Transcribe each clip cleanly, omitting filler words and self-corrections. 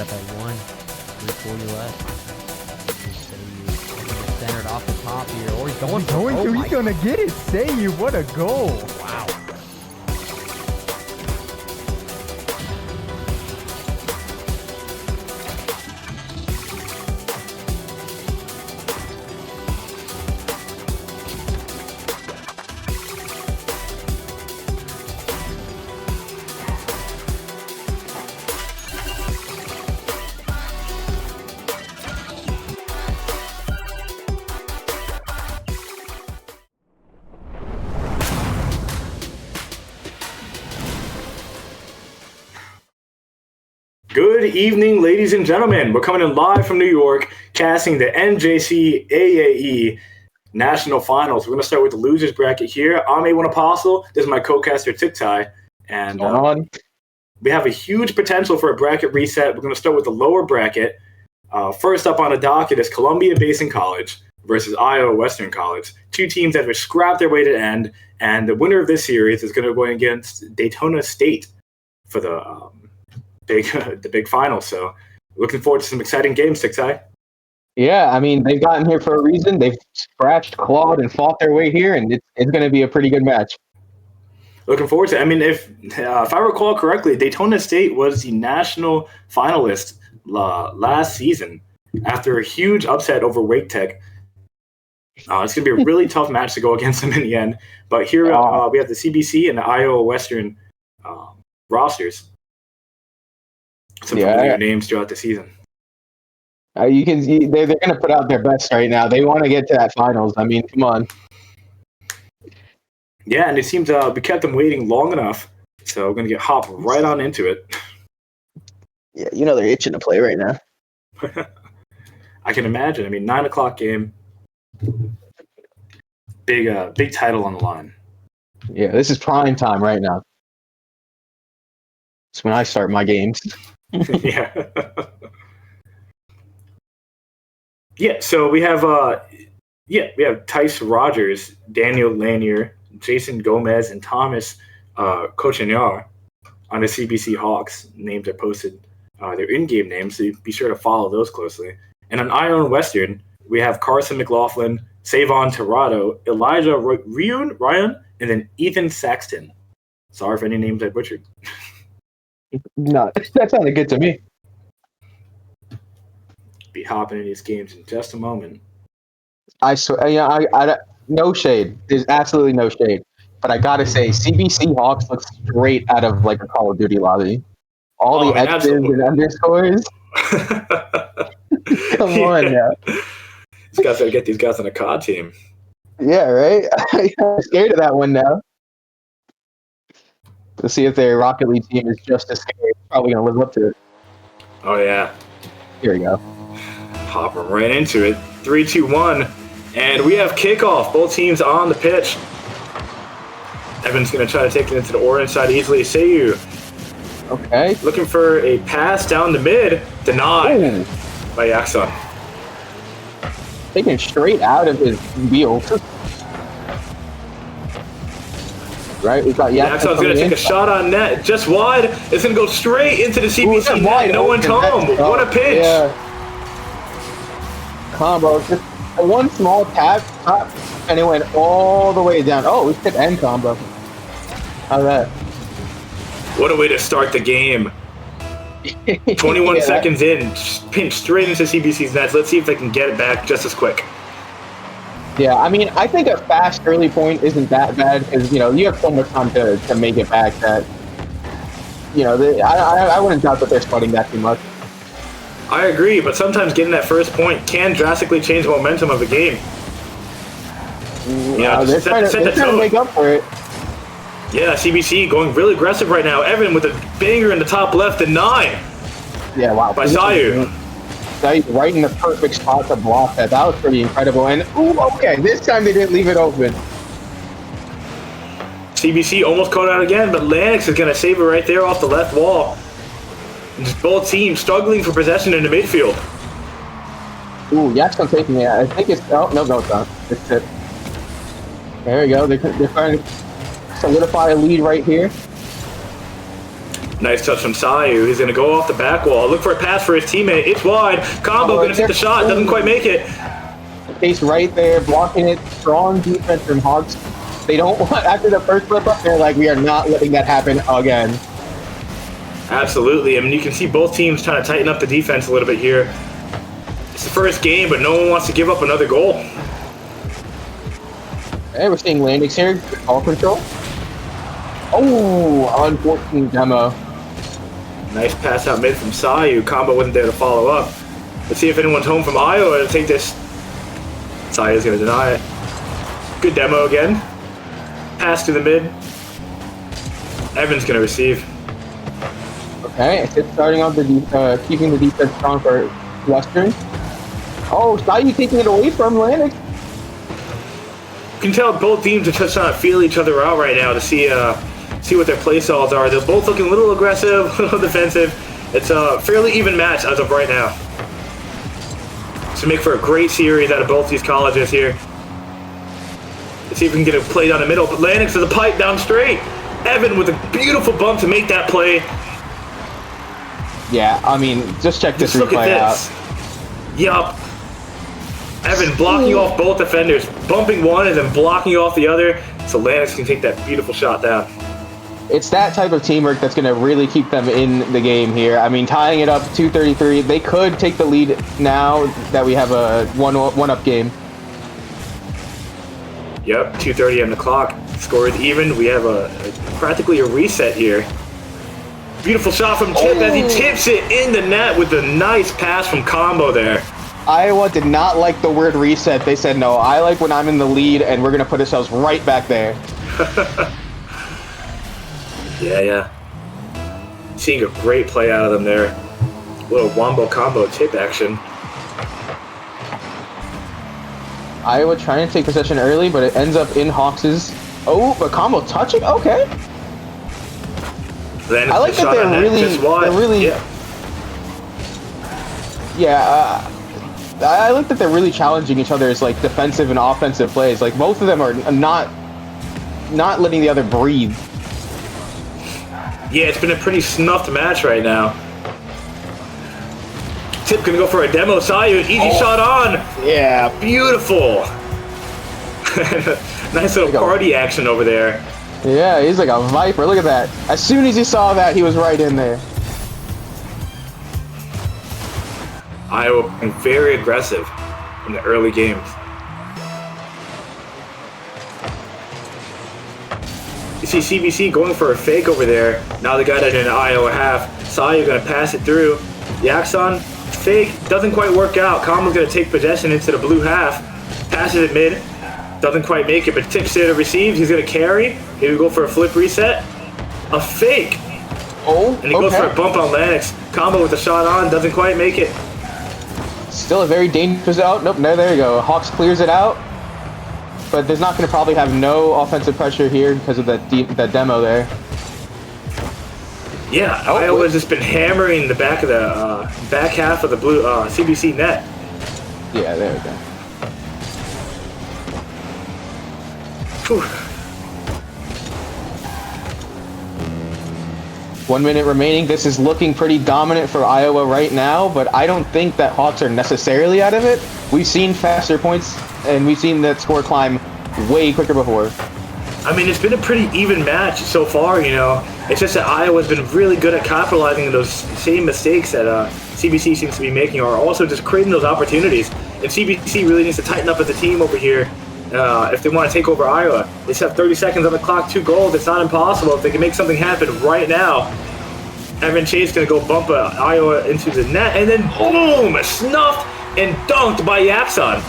got that 1:40 left. Centered off the top here. Oh, he's going for it. He's gonna get it. Say what a goal. Wow. Good evening, ladies and gentlemen. We're coming in live from New York, casting the NJCAAE National Finals. We're going to start with the losers bracket here. I'm A1 Apostle. This is my co-caster, Tiktai. And we have a huge potential for a bracket reset. We're going to start with the lower bracket. First up on the docket is Columbia Basin College versus Iowa Western College. Two teams that have scrapped their way to the end. And the winner of this series is going to go against Daytona State for the big final. So looking forward to some exciting games, Tiktai. Yeah, I mean, they've gotten here for a reason. They've scratched, clawed, and fought their way here, and it's going to be a pretty good match. Looking forward to it. I mean, if I recall correctly, Daytona State was the national finalist last season after a huge upset over Wake Tech. It's going to be a really tough match to go against them in the end. But here we have the CBC and the Iowa Western rosters. Some familiar names throughout the season. You can see they're going to put out their best right now. They want to get to that finals. I mean, come on. Yeah, and it seems we kept them waiting long enough, so we're going to get hopped right on into it. Yeah, you know they're itching to play right now. I can imagine. I mean, 9 o'clock game, big title on the line. Yeah, this is prime time right now. It's when I start my games. Yeah. Yeah, so we have Tice Rogers, Daniel Lanier, Jason Gomez, and Thomas Cochignard on the CBC Hawks. Names are posted, their in-game names, so be sure to follow those closely. And on Iowa Western, we have Carson McLaughlin, Savon Tirado, Elijah Ryan, and then Ethan Saxton. Sorry for any names I butchered. No, that sounded good to me. Be hopping in these games in just a moment. I swear, I no shade. There's absolutely no shade. But I gotta say, CBC Hawks looks straight out of like a Call of Duty lobby. All the X's and underscores. Come on now. These guys gotta get these guys on a COD team. Yeah, right? I'm scared of that one now. Let's see if their Rocket League team is just as scary. Probably going to live up to it. Oh, yeah. Here we go. Hopping right into it. 3, 2, 1. And we have kickoff. Both teams on the pitch. Evan's going to try to take it into the orange side easily. Seiyu. Okay. Looking for a pass down the mid. Denied by Yaxon. Taken straight out of his wheel. Right, we've got Yaxon's going to take a shot on net, just wide. It's going to go straight into the CBC net. No one's home. What a pitch! Yeah. Combo, just one small tap, and it went all the way down. Oh, we could end combo. How's that? What a way to start the game. 21 seconds in, pinch straight into CBC's nets. Let's see if they can get it back just as quick. Yeah, I mean, I think a fast early point isn't that bad because, you have so much time to make it back that, I wouldn't doubt that they're sweating that too much. I agree, but sometimes getting that first point can drastically change the momentum of a game. They're trying to make up for it. Yeah, CBC going really aggressive right now. Evan with a banger in the top left and 9. Yeah, wow. By Sayu. Right in the perfect spot to block that. That was pretty incredible. And, okay, this time they didn't leave it open. CBC almost caught out again, but Lennox is going to save it right there off the left wall. Just both teams struggling for possession in the midfield. Ooh, Yaxon taking it. I think it's... Oh, no, it's not. It's it. There we go. They're trying to solidify a lead right here. Nice touch from Sayu. He's going to go off the back wall. Look for a pass for his teammate. It's wide. Combo going to take the shot. Doesn't quite make it. Face right there, blocking it. Strong defense from Hawks. They don't want, after the first flip up, they're like, we are not letting that happen again. Absolutely. I mean, you can see both teams trying to tighten up the defense a little bit here. It's the first game, but no one wants to give up another goal. Hey, we're seeing landings here. Ball control. Oh, unfortunate demo. Nice pass out mid from Sayu. Combo wasn't there to follow up. Let's see if anyone's home from Iowa to take this. Sayu's going to deny it. Good demo again. Pass to the mid. Evan's going to receive. Okay, it's starting off the keeping the defense strong for Western. Oh, Sayu taking it away from Atlantic. You can tell both teams are just trying to feel each other out right now to see what their play styles are. They're both looking a little aggressive, a little defensive. It's a fairly even match as of right now. To make for a great series out of both these colleges here. Let's see if we can get a play down the middle. But Lennox to the pipe down straight. Evan with a beautiful bump to make that play. Yeah, I mean, just check this replay out. Yup. Evan blocking off both defenders, bumping one and then blocking off the other, so Lennox can take that beautiful shot down. It's that type of teamwork that's going to really keep them in the game here. I mean, tying it up 2-33, they could take the lead now that we have a one-up game. Yep, 2:30 on the clock. Score is even. We have practically a reset here. Beautiful shot from Tip as he tips it in the net with a nice pass from Combo there. Iowa did not like the word reset. They said, no, I like when I'm in the lead and we're going to put ourselves right back there. Yeah. Seeing a great play out of them there. Little wombo combo tip action. Iowa trying to take possession early, but it ends up in Hawks's. Oh, but Combo touching? Okay. I like that I like that they're really challenging each other's like defensive and offensive plays. Like both of them are not letting the other breathe. Yeah, it's been a pretty snuffed match right now. Tip gonna go for a demo. Sayu, easy shot on. Yeah, beautiful. Nice little party action over there. Yeah, he's like a viper. Look at that. As soon as he saw that, he was right in there. Iowa being very aggressive in the early games. You see CBC going for a fake over there. Now they got it in an Iowa half. Sayu gonna pass it through. Yaxon, fake, doesn't quite work out. Combo's gonna take possession into the blue half. Passes it mid. Doesn't quite make it, but tips there to receive. He's gonna carry. Here we go for a flip reset. A fake. And he goes for a bump on Lennox. Combo with a shot on, doesn't quite make it. Still a very dangerous out. Nope, no, there you go. Hawks clears it out. But there's not going to probably have no offensive pressure here because of that demo there. Yeah, Iowa's just been hammering the back of the back half of the blue CBC net. Yeah, there we go. Whew. 1 minute remaining. This is looking pretty dominant for Iowa right now, but I don't think that Hawks are necessarily out of it. We've seen faster points, and we've seen that score climb way quicker before. I mean, it's been a pretty even match so far, you know. It's just that Iowa's been really good at capitalizing on those same mistakes that CBC seems to be making, or also just creating those opportunities. And CBC really needs to tighten up as a team over here if they want to take over Iowa. They just have 30 seconds on the clock, 2 goals. It's not impossible. If they can make something happen right now, Evan Chase going to go bump Iowa into the net, and then boom, snuffed and dunked by Yaxon.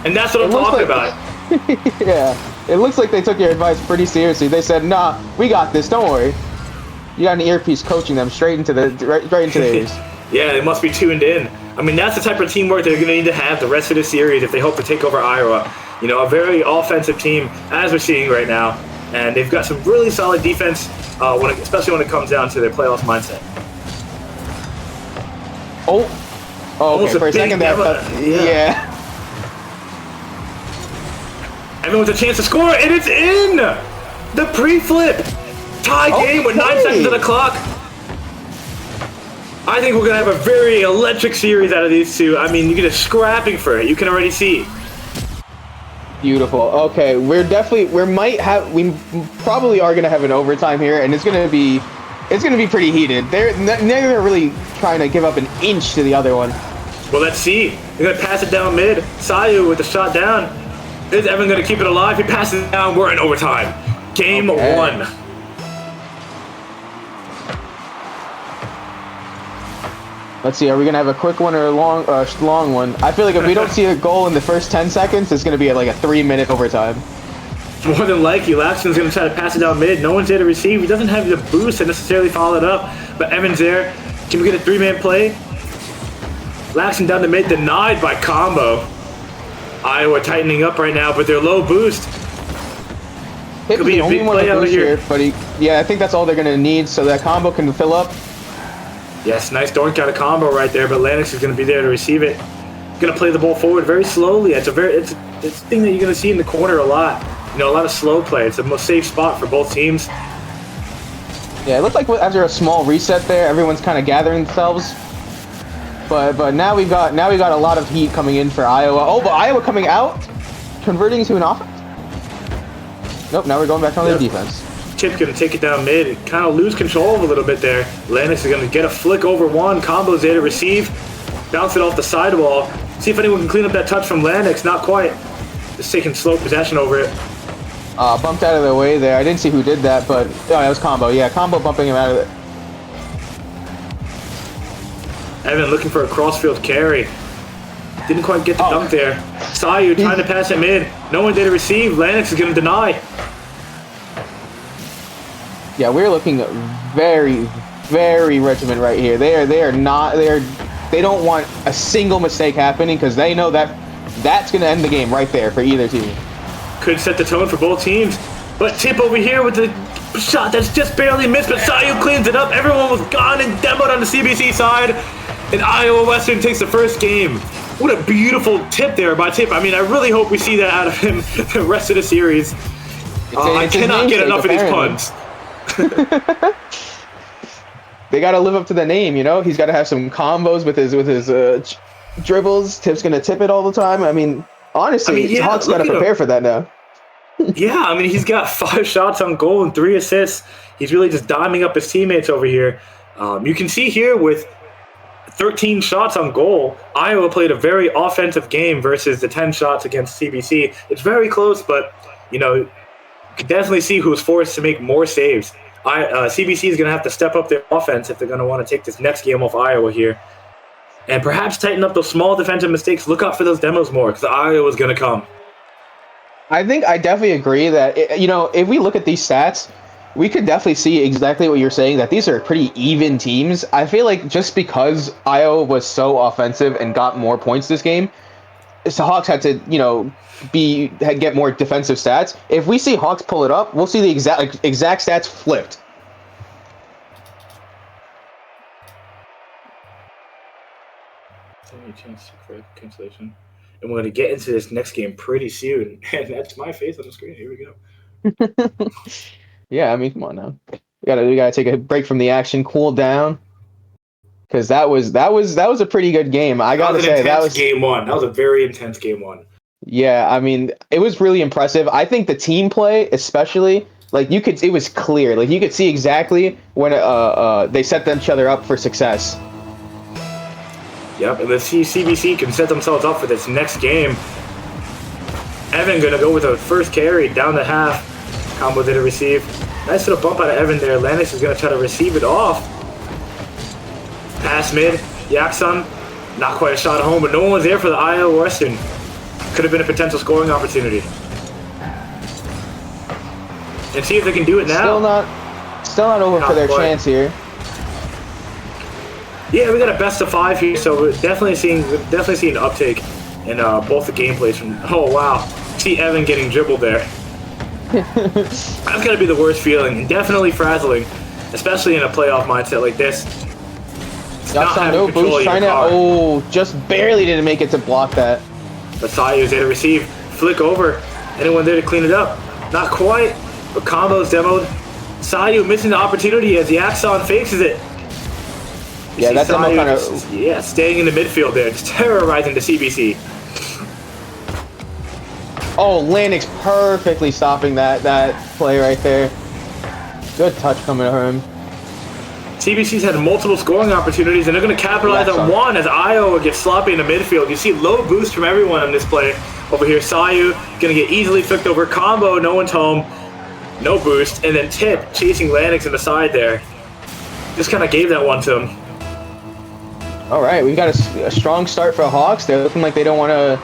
And that's what I'm talking about. Yeah, it looks like they took your advice pretty seriously. They said, nah, we got this, don't worry. You got an earpiece coaching them straight into the ears. Yeah, they must be tuned in. I mean, that's the type of teamwork they're going to need to have the rest of the series if they hope to take over Iowa. You know, a very offensive team, as we're seeing right now. And they've got some really solid defense, especially when it comes down to their playoff mindset. Okay, for a second there. Yeah. Evan with a chance to score, and it's in! The pre-flip! Tie game with 9 seconds on the clock. I think we're going to have a very electric series out of these two. I mean, you're just scrapping for it. You can already see. Beautiful. Okay, we probably are gonna have an overtime here, and it's gonna be pretty heated. They're really trying to give up an inch to the other one. Well, let's see. They're gonna pass it down mid. Sayu with the shot down. Is Evan gonna keep it alive? He passes it down. We're in overtime. Game 1. Let's see, are we going to have a quick one or a long one? I feel like if we don't see a goal in the first 10 seconds, it's going to be like a 3-minute overtime. More than likely, Laxton's going to try to pass it down mid. No one's there to receive. He doesn't have the boost to necessarily follow it up. But Evan's there. Can we get a 3-man play? Laxton down the mid, denied by Combo. Iowa tightening up right now, but they're low boost. Could be a big play out here. But I think that's all they're going to need so that Combo can fill up. Yes, nice dork out of Combo right there, but Lennox is going to be there to receive it. Going to play the ball forward very slowly. It's a thing that you're going to see in the corner a lot. You know, a lot of slow play. It's the most safe spot for both teams. Yeah, it looks like after a small reset there, everyone's kind of gathering themselves. But now we got a lot of heat coming in for Iowa. Oh, but Iowa coming out, converting to an offense. Nope, now we're going back on the defense. Chip's going to take it down mid, kind of lose control a little bit there. Lennox is going to get a flick over one. Combo's there to receive. Bounce it off the sidewall. See if anyone can clean up that touch from Lennox. Not quite. Just taking slow possession over it. Bumped out of the way there. I didn't see who did that, but that was Combo. Yeah, Combo bumping him out of it. Evan looking for a crossfield carry. Didn't quite get the dunk there. Sayu trying to pass it mid. No one there to receive. Lennox is going to deny. Yeah, we're looking very, very regiment right here. They don't want a single mistake happening because they know that's going to end the game right there for either team. Could set the tone for both teams. But Tip over here with the shot that's just barely missed, but Sayu cleans it up. Everyone was gone and demoed on the CBC side. And Iowa Western takes the first game. What a beautiful tip there by Tip. I mean, I really hope we see that out of him the rest of the series. I cannot get enough of these puns. They got to live up to the name, you know. He's got to have some combos with his dribbles. Tip's gonna tip it all the time. I mean, honestly, Hawk's got to prepare for that now. Yeah, I mean, he's got 5 shots on goal and 3 assists. He's really just diming up his teammates over here. You can see here with 13 shots on goal, Iowa played a very offensive game versus the 10 shots against CBC. It's very close, but you know, you can definitely see who was forced to make more saves. CBC is going to have to step up their offense if they're going to want to take this next game off Iowa here. And perhaps tighten up those small defensive mistakes. Look out for those demos more because Iowa's going to come. I definitely agree that, you know, if we look at these stats, we could definitely see exactly what you're saying, that these are pretty even teams. I feel like just because Iowa was so offensive and got more points this game, the Hawks had to, you know, get more defensive stats. If we see Hawks pull it up, we'll see the exact stats flipped. Any chance for cancellation? And we're going to get into this next game pretty soon. And that's my face on the screen. Here we go. Yeah, I mean, come on now. We gotta take a break from the action, cool down. Because that was a pretty good game. I gotta say that was game 1. That was a very intense game 1. Yeah, I mean, it was really impressive. I think the team play, especially, like it was clear. Like you could see exactly when they set each other up for success. Yep, and the CBC can set themselves up for this next game. Evan gonna go with a first carry down the half. Combo did a receive. Nice little bump out of Evan there. Lennox is gonna try to receive it off. Pass mid. Yaxon, not quite a shot home, but no one was there for the Iowa Western. Could have been a potential scoring opportunity. And see if they can do it now. Still not over for their chance here. Yeah, we got a best of 5 here, so we're definitely seeing an uptake in both the gameplays from. Oh wow, see Evan getting dribbled there. That's gotta be the worst feeling, and definitely frazzling, especially in a playoff mindset like this. No boost, just barely didn't make it to block that. But Sayu's there to receive, flick over. Anyone there to clean it up? Not quite, but Combo's demoed. Sayu missing the opportunity as the Axon faces it. Yeah, that's Sayu kind of. staying in the midfield there, just terrorizing the CBC. Oh, Lennox perfectly stopping that play right there. Good touch coming from him. CBC's had multiple scoring opportunities, and they're going to capitalize on one as Iowa gets sloppy in the midfield. You see low boost from everyone on this play. Over here, Sayu going to get easily flicked over. Combo, no one's home. No boost. And then Tip chasing Lennox in the side there. Just kind of gave that one to him. All right, we've got a strong start for Hawks. They're looking like they don't want a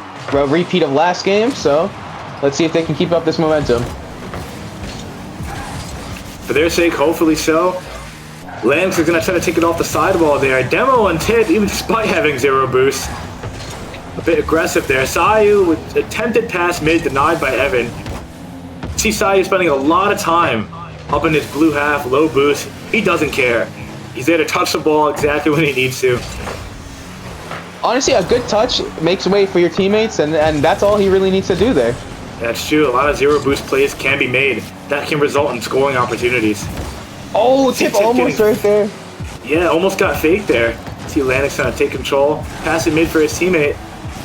repeat of last game, so let's see if they can keep up this momentum. For their sake, hopefully so. Lennox is going to try to take it off the sidewall there. Demo and Tip, even despite having 0 boost. A bit aggressive there. Sayu with attempted pass mid, denied by Evan. See Sayu spending a lot of time up in his blue half, low boost. He doesn't care. He's there to touch the ball exactly when he needs to. Honestly, a good touch makes way for your teammates, and that's all he really needs to do there. That's true. A lot of 0 boost plays can be made. That can result in scoring opportunities. Oh, Tip almost right there. Yeah, almost got faked there. See Lennox trying to take control. Pass it mid for his teammate.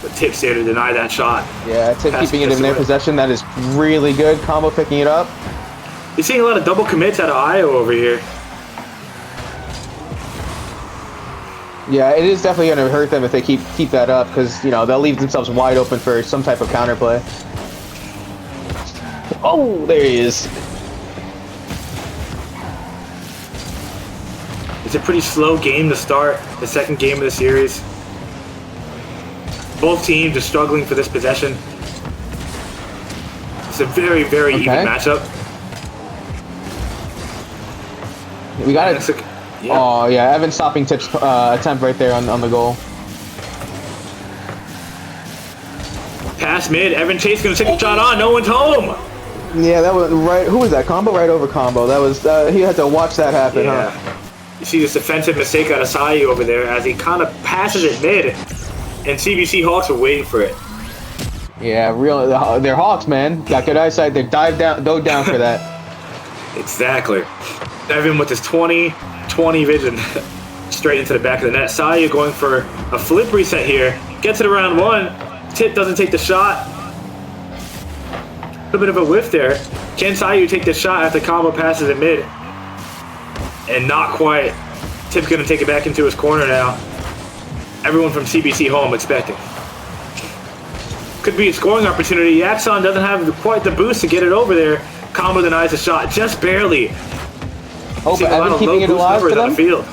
But Tip's there to deny that shot. Yeah, Tip keeping it in their possession. That is really good. Combo picking it up. You're seeing a lot of double commits out of Iowa over here. Yeah, it is definitely going to hurt them if they keep that up, because, you know, they'll leave themselves wide open for some type of counterplay. Oh, there he is. It's a pretty slow game to start, the second game of the series. Both teams are struggling for this possession. It's a very, very even matchup. We got it. Yeah. Oh, yeah, Evan stopping Tip's attempt right there on the goal. Pass mid, Evan Chase gonna take a shot on, no one's home! Yeah, that was right. Who was that? Combo right over combo. That was, he had to watch that happen, huh? You see this defensive mistake out of Sayu over there as he kind of passes it mid, and CBC Hawks are waiting for it. Yeah, they're Hawks, man. Got good eyesight. They dove down for that. Exactly. Evan with his 20/20 vision straight into the back of the net. Sayu going for a flip reset here. Gets it around 1. Tip doesn't take the shot. A bit of a whiff there. Can Sayu take the shot after combo passes it mid? And not quite. Tip's going to take it back into his corner now. Everyone from CBC home expecting. Could be a scoring opportunity. Yaxon doesn't have quite the boost to get it over there. Combo denies the shot, just barely. Oh, but Evan keeping it alive for them? On the field.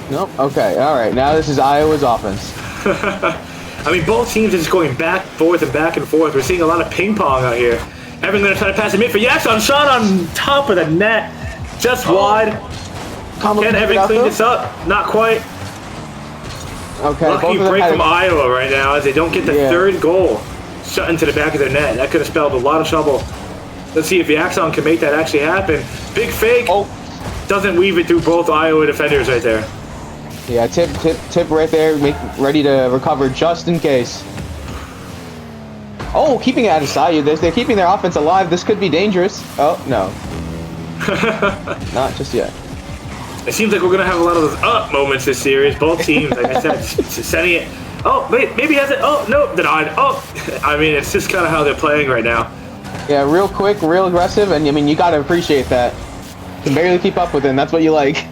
Nope. Okay. All right. Now this is Iowa's offense. I mean, both teams are just going back and forth and back and forth. We're seeing a lot of ping pong out here. Evan going to try to pass it mid for Yaxon. Shot on top of the net, just wide. Can Evan clean this up? Not quite. Okay. Lucky break from Iowa right now as they don't get the third goal shut into the back of their net. That could have spelled a lot of trouble. Let's see if Yaxon can make that actually happen. Big fake. Oh. Doesn't weave it through both Iowa defenders right there. Yeah, tip right there, ready to recover just in case. Oh, keeping it out of Sayu. They're keeping their offense alive. This could be dangerous. Oh, no. Not just yet. It seems like we're going to have a lot of those moments this series. Both teams, like I said, just sending it. Oh, wait, maybe has it. Oh, no, denied. Oh, I mean, it's just kind of how they're playing right now. Yeah, real quick, real aggressive, and I mean, you got to appreciate that. You can barely keep up with it, and that's what you like.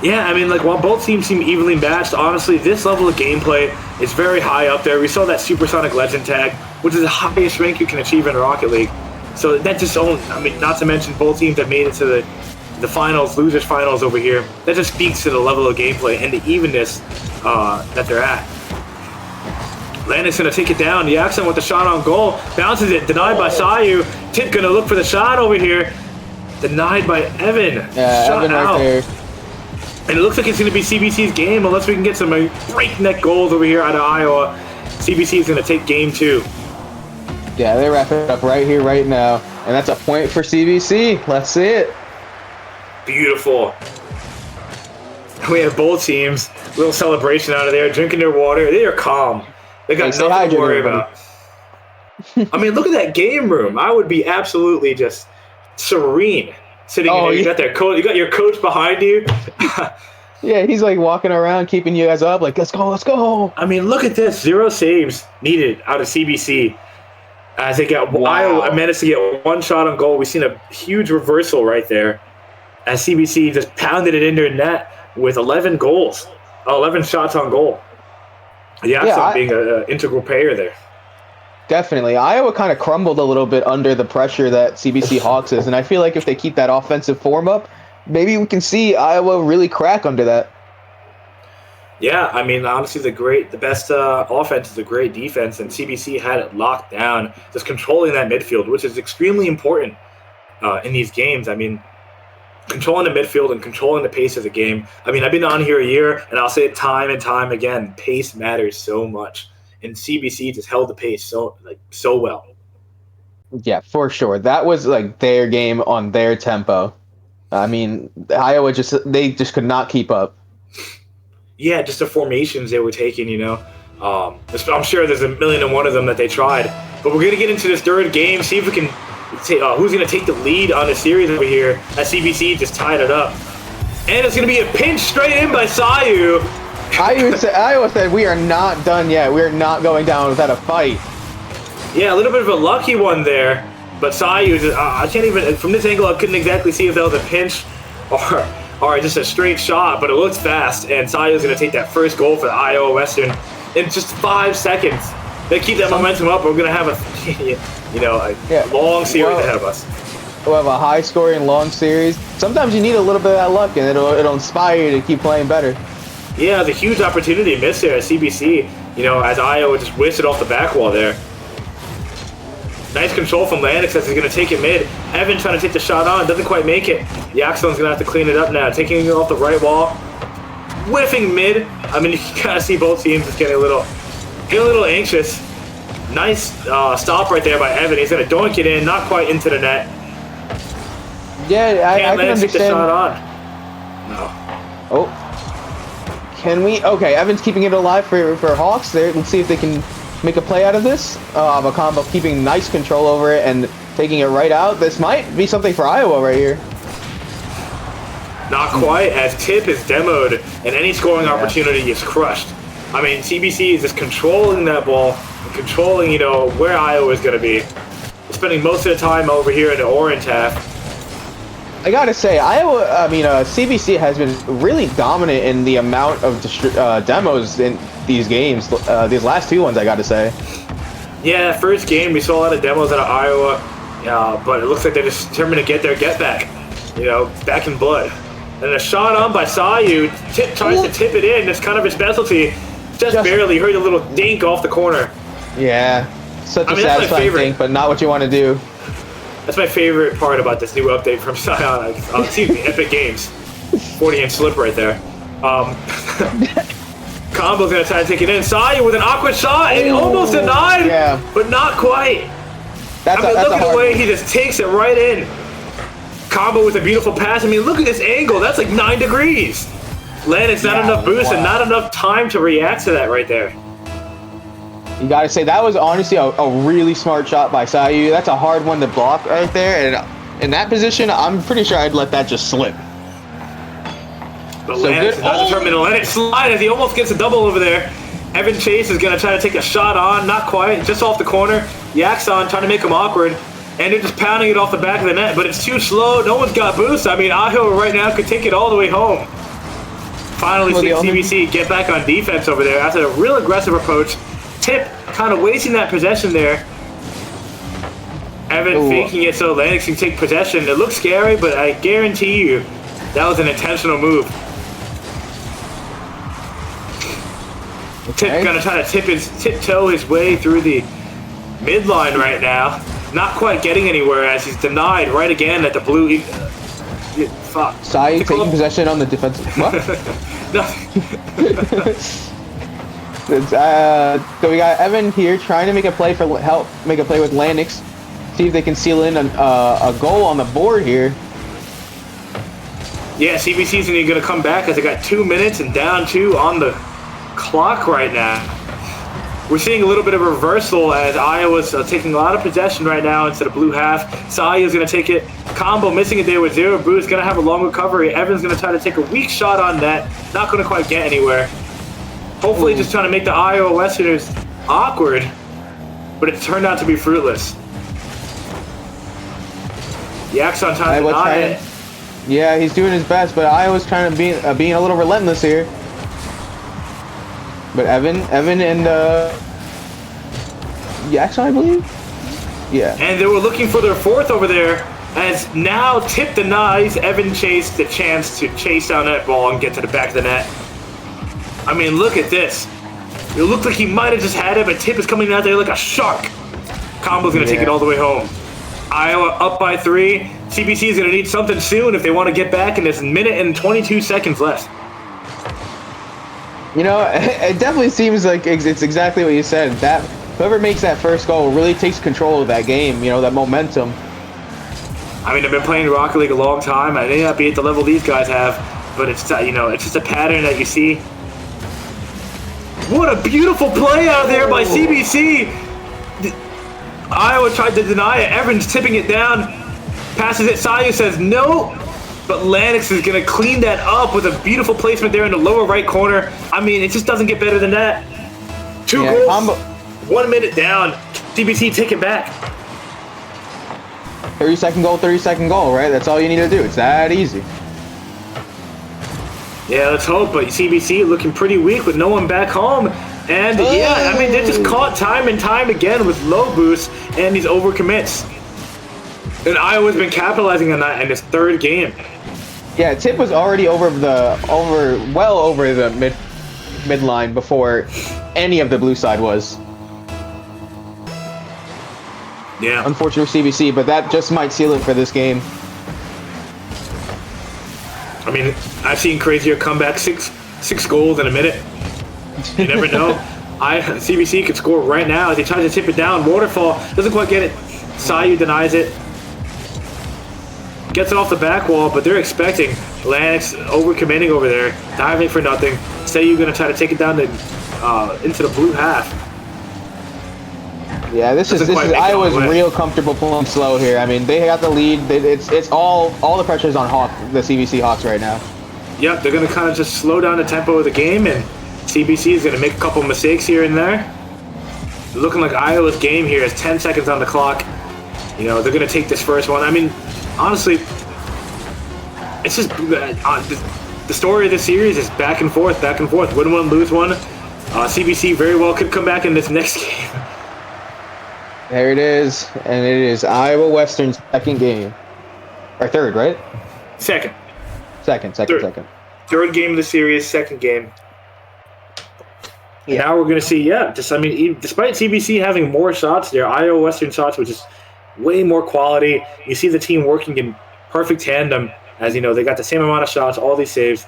Yeah, I mean, like, while both teams seem evenly matched, honestly, this level of gameplay is very high up there. We saw that Supersonic Legend tag, which is the highest rank you can achieve in Rocket League. So that just I mean, not to mention both teams have made it to the finals, losers finals over here. That just speaks to the level of gameplay and the evenness that they're at. Landon's going to take it down. Yaxon with the shot on goal. Bounces it. Denied by Sayu. Tip going to look for the shot over here. Denied by Evan. Yeah, shot Evan out. right there. And it looks like it's going to be CBC's game unless we can get some breakneck goals over here out of Iowa. CBC is going to take game 2. Yeah, they wrap it up right here, right now. And that's a point for CBC. Let's see it. Beautiful. We have both teams. Little celebration out of there, drinking their water. They are calm. They got nothing to worry about. I mean, look at that game room. I would be absolutely just serene sitting in Oh, there. You yeah. got their coach. You got your coach behind you. Yeah, he's like walking around, keeping you guys up. Like, let's go, let's go. I mean, look at this. 0 saves needed out of CBC. As they got Iowa managed to get one shot on goal. We've seen a huge reversal right there. As CBC just pounded it into net with 11 goals, 11 shots on goal. Jackson being an integral player there. Definitely. Iowa kind of crumbled a little bit under the pressure that CBC Hawks is, and I feel like if they keep that offensive form up, maybe we can see Iowa really crack under that. Yeah, I mean, honestly, the best offense is a great defense, and CBC had it locked down, just controlling that midfield, which is extremely important in these games. I mean, controlling the midfield and controlling the pace of the game. I mean, I've been on here a year, and I'll say it time and time again, pace matters so much. And CBC just held the pace so well. Yeah, for sure. That was like their game on their tempo. I mean, Iowa just could not keep up. Yeah, just the formations they were taking, you know. I'm sure there's a million and one of them that they tried. But we're going to get into this third game, see if we can who's going to take the lead on the series over here as CBC just tied it up. And it's going to be a pinch straight in by Sayu. Iowa said, we are not done yet. We are not going down without a fight. Yeah, a little bit of a lucky one there. But Sayu, I can't even, from this angle, I couldn't exactly see if that was a pinch or just a straight shot, but it looks fast. And Sayu's going to take that first goal for Iowa Western in just 5 seconds. They keep that momentum up. We're going to have a long series ahead of us. We'll have a high-scoring long series. Sometimes you need a little bit of that luck, and it'll inspire you to keep playing better. Yeah, the huge opportunity missed there at CBC, as Iowa just whisked it off the back wall there. Nice control from Landix as he's going to take it mid. Evan trying to take the shot on, doesn't quite make it. Yaxon's going to have to clean it up now, taking it off the right wall. Whiffing mid. I mean, you can kind of see both teams just getting a little anxious. Nice stop right there by Evan. He's going to doink it in, not quite into the net. Yeah, I can understand. Take the shot on. No. Oh. Can we? Okay, Evan's keeping it alive for Hawks there. Let's see if they can make a play out of this. A combo keeping nice control over it and taking it right out. This might be something for Iowa right here. Not quite, as Tip is demoed and any scoring opportunity is crushed. I mean, CBC is just controlling that ball and controlling, where Iowa is going to be. They're spending most of the time over here in the orange half. I gotta say, CBC has been really dominant in the amount of demos in these games. These last two ones, I gotta say. Yeah, first game we saw a lot of demos out of Iowa, but it looks like they're just determined to get their get back, back in blood. And a shot on by Sayu. Tip tries to tip it in. That's kind of his specialty. Just barely heard a little dink off the corner. Yeah, such a satisfying dink, but not what you want to do. That's my favorite part about this new update from Epic Games. 40-inch slip right there. Combo's going to try to take it in. Sayu with an awkward shot and almost denied, but not quite. Look at the way he just takes it right in. Combo with a beautiful pass. I mean, look at this angle. That's like 9 degrees. Landon's not enough boost and not enough time to react to that right there. You gotta say, that was honestly a really smart shot by Sayu. That's a hard one to block right there. And in that position, I'm pretty sure I'd let that just slip. But Landis is not determined to let it slide as he almost gets a double over there. Evan Chase is going to try to take a shot on. Not quite. Just off the corner. Yaxon trying to make him awkward. And they're just pounding it off the back of the net. But it's too slow. No one's got boost. I mean, Iowa right now could take it all the way home. Finally seeing CBC get back on defense over there after a real aggressive approach. Tip kind of wasting that possession there. Evan faking it so Landix can take possession. It looks scary, but I guarantee you that was an intentional move. Tip gonna try to tiptoe his way through the midline right now. Not quite getting anywhere as he's denied right again at the blue. Fuck. Sayu taking possession on the defensive. What? So we got Evan here trying to make a play make a play with Landix. See if they can seal in a goal on the board here. Yeah, CBC's going to come back as they got 2 minutes and down 2 on the clock right now. We're seeing a little bit of a reversal as Iowa's taking a lot of possession right now instead of blue half. Sayu's going to take it Combo missing it there with 0 boost. Going to have a long recovery. Evan's going to try to take a weak shot on that. Not going to quite get anywhere. Hopefully just trying to make the Iowa Westerners awkward. But it turned out to be fruitless. Yaxon trying to deny it. Yeah, he's doing his best, but Iowa's trying to being a little relentless here. But Evan and Yaxon, I believe? Yeah. And they were looking for their 4th over there, as now Tip denies. Evan chased the chance to chase down that ball and get to the back of the net. I mean, look at this. It looked like he might have just had it, but Tip is coming out there like a shark. Combo's going to take it all the way home. Iowa up by 3. CBC is going to need something soon if they want to get back, and there's 1 minute and 22 seconds left. You know, it definitely seems like it's exactly what you said. That whoever makes that first goal really takes control of that game, you know, that momentum. I mean, I've been playing Rocket League a long time. I may not be at the level these guys have, but it's, you know, it's just a pattern that you see. What a beautiful play out there by CBC. Iowa tried to deny it. Evans tipping it down. Passes it. Sayu says no. But Lennox is going to clean that up with a beautiful placement there in the lower right corner. I mean, it just doesn't get better than that. 2 goals. 1 minute down. CBC take it back. 30-second goal, 30-second goal, right? That's all you need to do. It's that easy. Yeah, let's hope, but CBC looking pretty weak with no one back home. And yeah, I mean, they're just caught time and time again with low boosts and these overcommits. And Iowa's been capitalizing on that in this 3rd game. Yeah, Tip was already well over the midline before any of the blue side was. Yeah. Unfortunate for CBC, but that just might seal it for this game. I mean, I've seen crazier comebacks, six goals in a minute. You never know. CBC could score right now as he tries to tip it down. Waterfall doesn't quite get it. Sayu denies it. Gets it off the back wall, but they're expecting Lennox overcommitting over there, diving for nothing. Sayu going to try to take it down into the blue half. Yeah, this is Iowa's real comfortable pulling slow here. I mean, they got the lead. It's all the pressure's on the CBC Hawks right now. Yep, they're going to kind of just slow down the tempo of the game, and CBC is going to make a couple mistakes here and there. Looking like Iowa's game here is 10 seconds on the clock. You know, they're going to take this first one. I mean, honestly, it's just the story of the series is back and forth, win one, lose one. CBC very well could come back in this next game. There it is, and it is Iowa Western's 2nd game. Or 3rd, right? Second. Second. 3rd game of the series, 2nd game. Yeah. Now we're going to see, despite CBC having more shots there, Iowa Western shots were just way more quality. You see the team working in perfect tandem, as you know, they got the same amount of shots, all these saves.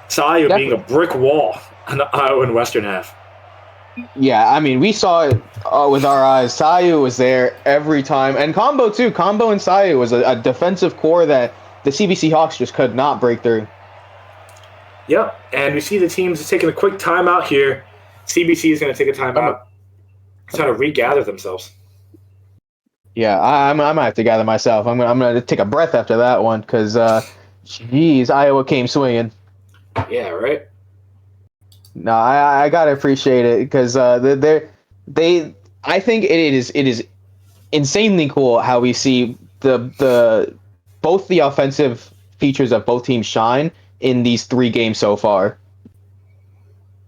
Sayu being a brick wall on the Iowa and Western half. Yeah, I mean, we saw it with our eyes. Sayu was there every time. And Combo, too. Combo and Sayu was a defensive core that the CBC Hawks just could not break through. Yep, and we see the teams taking a quick timeout here. CBC is going to take a timeout, trying to regather themselves. Yeah, I might have to gather myself. I'm going to take a breath after that one because, geez, Iowa came swinging. Yeah, right? No, I gotta appreciate it because I think it is insanely cool how we see both the offensive features of both teams shine in these 3 games so far.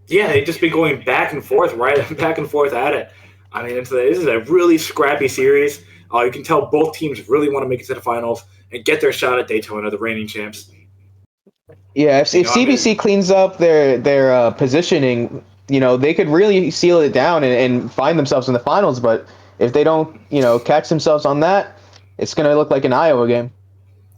Yeah, they've just been going back and forth at it. I mean, this is a really scrappy series. You can tell both teams really want to make it to the finals and get their shot at Daytona, the reigning champs. Yeah, if CBC cleans up their positioning, you know, they could really seal it down and find themselves in the finals. But if they don't, you know, catch themselves on that, it's going to look like an Iowa game.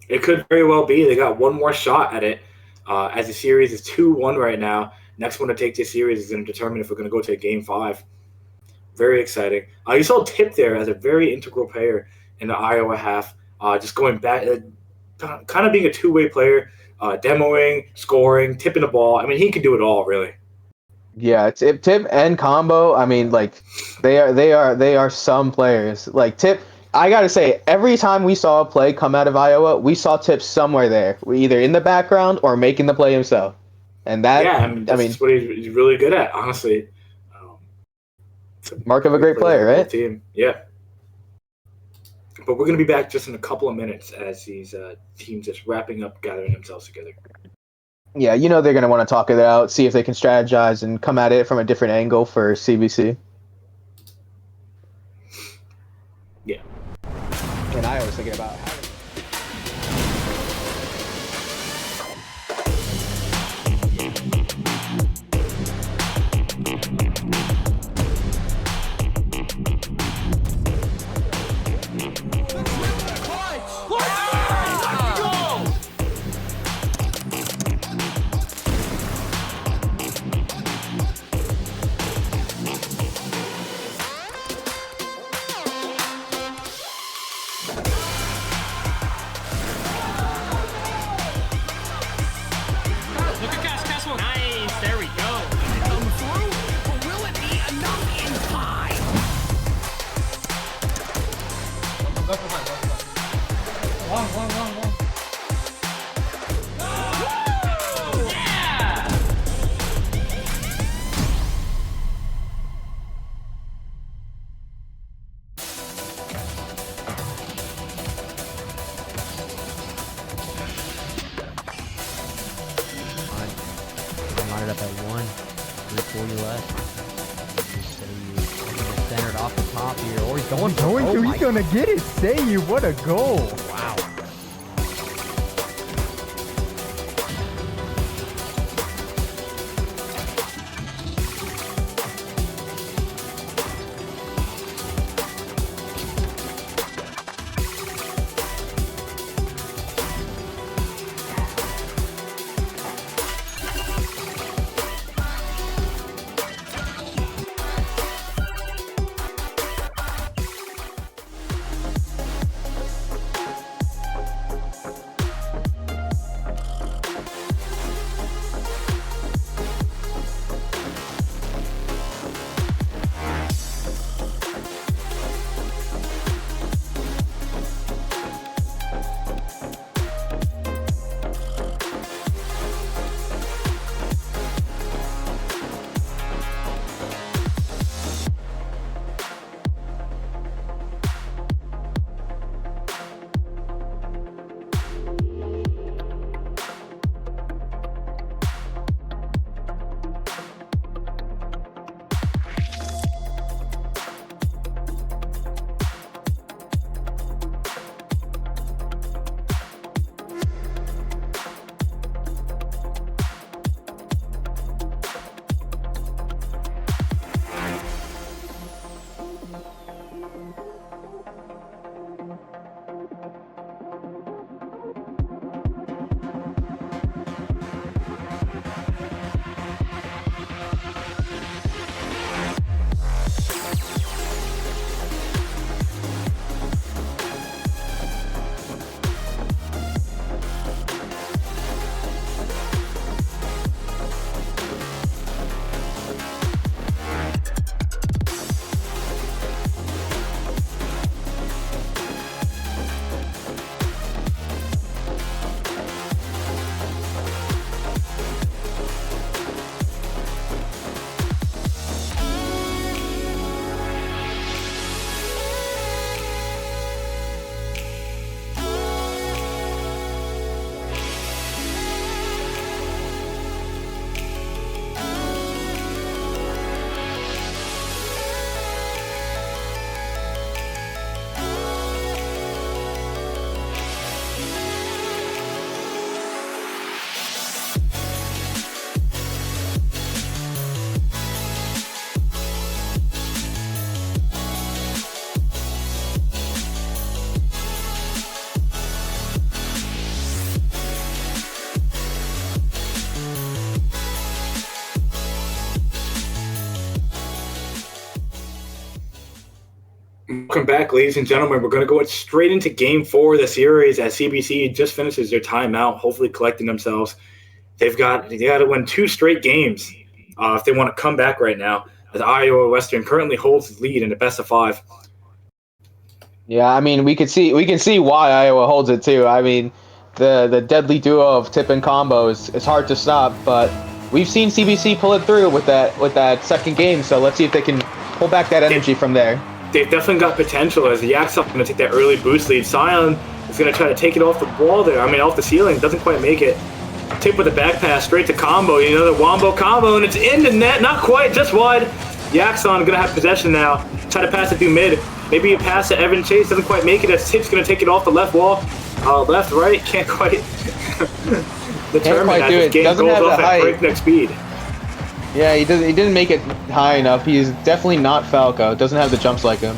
It could very well be. They got one more shot at it, as the series is 2-1 right now. Next one to take this series is going to determine if we're going to go to Game 5. Very exciting. You saw Tip there as a very integral player in the Iowa half, just going back, kind of being a two-way player. Demoing, scoring, tipping the ball. I mean, he can do it all, really. Yeah, Tip and Combo. I mean, like they are some players. Like Tip, I gotta say, every time we saw a play come out of Iowa, we saw Tips somewhere there, either in the background or making the play himself. And that, Yeah, that's what he's really good at, honestly. Mark of a great player, right? Team. Yeah. But we're going to be back just in a couple of minutes as these teams just wrapping up, gathering themselves together. Yeah, you know they're going to want to talk it out, see if they can strategize and come at it from a different angle for CBC. Yeah. And I was thinking about how... Nice, there we go. Come through, but will it be enough in time? Long. Yeah! I'm lined up at 1. 340 left. Just centered off the top here. Or he's going He's gonna get it. Say you, what a goal. Wow. Welcome back, ladies and gentlemen. We're going to go straight into Game 4 of the series as CBC just finishes their timeout, hopefully collecting themselves. They got to win 2 straight games if they want to come back right now, as Iowa Western currently holds the lead in the best of 5. Yeah, I mean, we can see why Iowa holds it too. I mean, the deadly duo of Tip and Combo is hard to stop, but we've seen CBC pull it through with that second game. So let's see if they can pull back that energy from there. They've definitely got potential as Yak's going to take that early boost lead. Sion is going to try to take it off the wall there. I mean, off the ceiling. Doesn't quite make it. Tip with the back pass straight to Combo. You know, the Wombo combo, and it's in the net. Not quite, just wide. Yaxon going to have possession now. Try to pass it through mid. Maybe a pass to Evan Chase. Doesn't quite make it as Tip's going to take it off the left wall. Left, right. Can't quite determine as this game goes off at breakneck speed. Yeah, he didn't make it high enough. He's definitely not Falco. Doesn't have the jumps like him.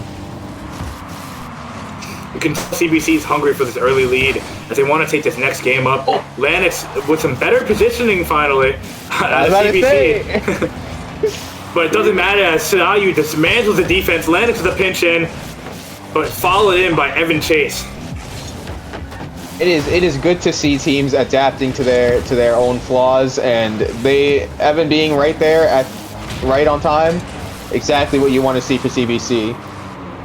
You can tell CBC's hungry for this early lead as they want to take this next game up. Lennox with some better positioning finally. CBC. But it doesn't matter as Sayu dismantles the defense. Lennox with a pinch in, but followed in by Evan Chase. It is good to see teams adapting to their own flaws, and Evan being right there right on time, exactly what you want to see for CBC.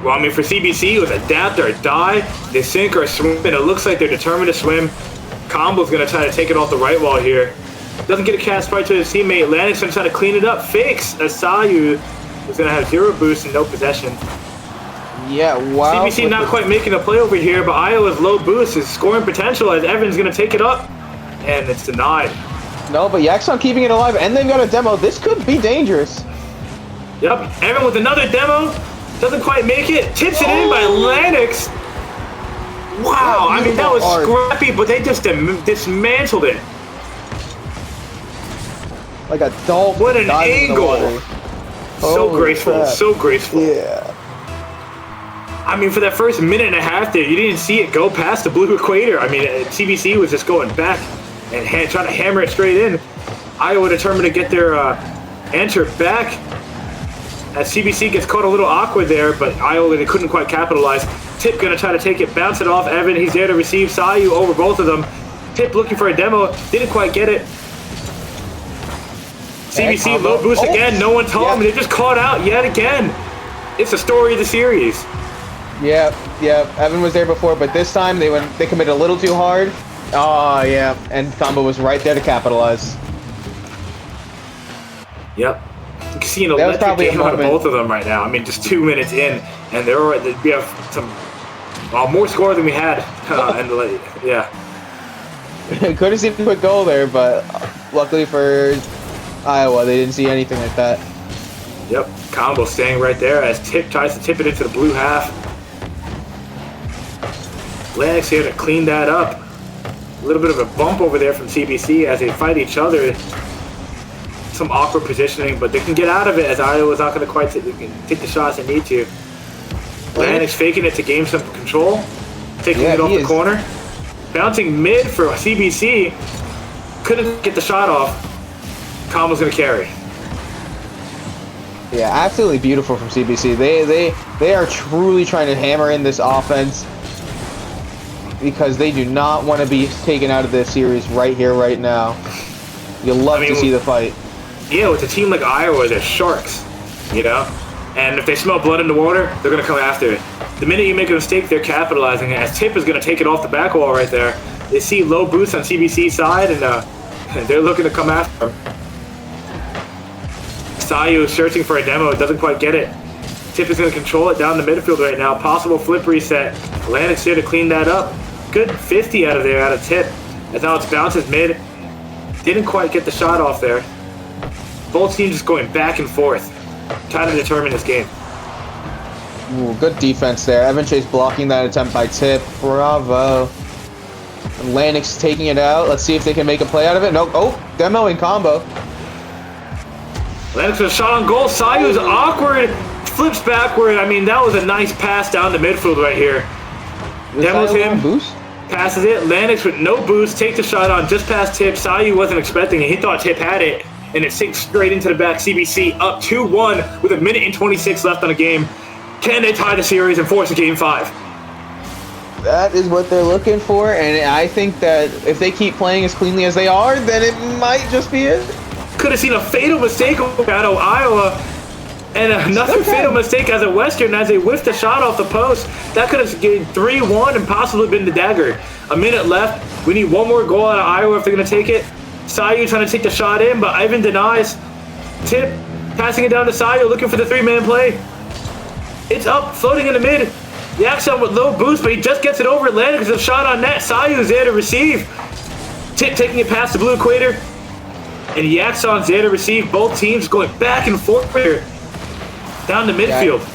Well, I mean, for CBC, it was adapt or die. They sink or swim, and it looks like they're determined to swim. Combo's going to try to take it off the right wall here. Doesn't get a cast right to his teammate. Lennox going to try to clean it up. Fakes as Sayu is going to have 0 boost and no possession. Yeah, wow. CBC not quite making a play over here, but Iowa's low boost is scoring potential as Evan's going to take it up, and it's denied. No, but Yaxon keeping it alive, and they've got a demo. This could be dangerous. Yep, Evan with another demo. Doesn't quite make it. Tips it in by Lennox. Wow, I mean, that was scrappy, but they just dismantled it. Like a dog. What an angle. So graceful, crap. so graceful. Yeah. I mean, for that first minute and a half there, you didn't see it go past the blue equator. I mean, CBC was just going back and trying to hammer it straight in. Iowa determined to get their answer back. As CBC gets caught a little awkward there, but Iowa, they couldn't quite capitalize. Tip gonna try to take it, bounce it off Evan. He's there to receive Sayu over both of them. Tip looking for a demo, didn't quite get it. CBC low boost again, no one told him. They just caught out yet again. It's the story of the series. Yeah. Evan was there before, but this time they committed a little too hard. Oh yeah, and Combo was right there to capitalize. Yep. You can see an electric game out of both of them right now. I mean, just 2 minutes in, and we have some more score than we had. Yeah. Could have seen a quick goal there, but luckily for Iowa, they didn't see anything like that. Yep. Combo staying right there as Tip tries to tip it into the blue half. Lennox here to clean that up. A little bit of a bump over there from CBC as they fight each other. Some awkward positioning, but they can get out of it as Iowa's not going to quite take the shots they need to. Lennox faking it to gain some control. Taking it off the corner. Bouncing mid for CBC. Couldn't get the shot off. Combo's going to carry. Yeah, absolutely beautiful from CBC. They are truly trying to hammer in this offense because they do not want to be taken out of this series right here, right now. You'll love to see the fight. Yeah, with a team like Iowa, they're sharks, you know? And if they smell blood in the water, they're going to come after it. The minute you make a mistake, they're capitalizing it. As Tip is going to take it off the back wall right there. They see low boost on CBC's side, and they're looking to come after him. Sayu is searching for a demo, doesn't quite get it. Tip is going to control it down the midfield right now. Possible flip reset. Lennox here to clean that up. Good 50 out of Tip. As now it's bounces mid. Didn't quite get the shot off there. Both teams just going back and forth, trying to determine this game. Ooh, good defense there. Evan Chase blocking that attempt by Tip. Bravo. And Lennox taking it out. Let's see if they can make a play out of it. No. Oh, demo and Combo. Lennox with a shot on goal. Sayu's awkward. Flips backward. I mean, that was a nice pass down the midfield right here. Demos him. Boost? Passes it. Lennox with no boost. Takes the shot on just past Tip. Sayu wasn't expecting it. He thought Tip had it. And it sinks straight into the back. CBC up 2-1 with 1:26 left on the game. Can they tie the series and force a game 5? That is what they're looking for, and I think that if they keep playing as cleanly as they are, then it might just be it. Could have seen a fatal mistake out of Iowa. And another fatal mistake as a Western as they whiffed a shot off the post. That could have gained 3-1 and possibly been the dagger. A minute left. We need one more goal out of Iowa if they're going to take it. Sayu trying to take the shot in, but Ivan denies. Tip, passing it down to Sayu, looking for the three-man play. It's up, floating in the mid. Yaxon with low boost, but he just gets it over Atlantic because of shot on net. Sayu's there to receive. Tip taking it past the blue equator. And Yaxon's there to receive. Both teams going back and forth here. Down to midfield.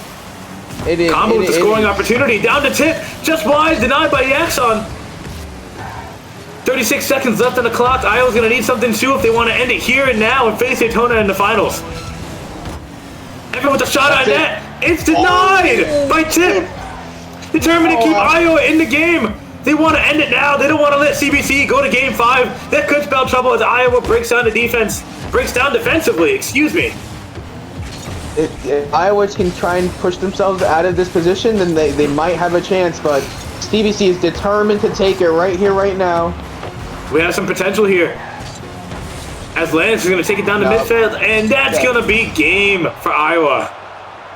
Combo with the scoring opportunity. Down to Tip. Just wide. Denied by Yaxon. 36 seconds left on the clock. Iowa's going to need something too if they want to end it here and now and face Daytona in the finals. Everyone with a shot on net. It's denied by Tip. Determined to keep Iowa in the game. They want to end it now. They don't want to let CBC go to game 5. That could spell trouble as Iowa breaks down defensively, excuse me. If Iowa can try and push themselves out of this position, then they might have a chance, but CBC is determined to take it right here, right now. We have some potential here. As Lance is going to take it down to midfield, and that's going to be game for Iowa.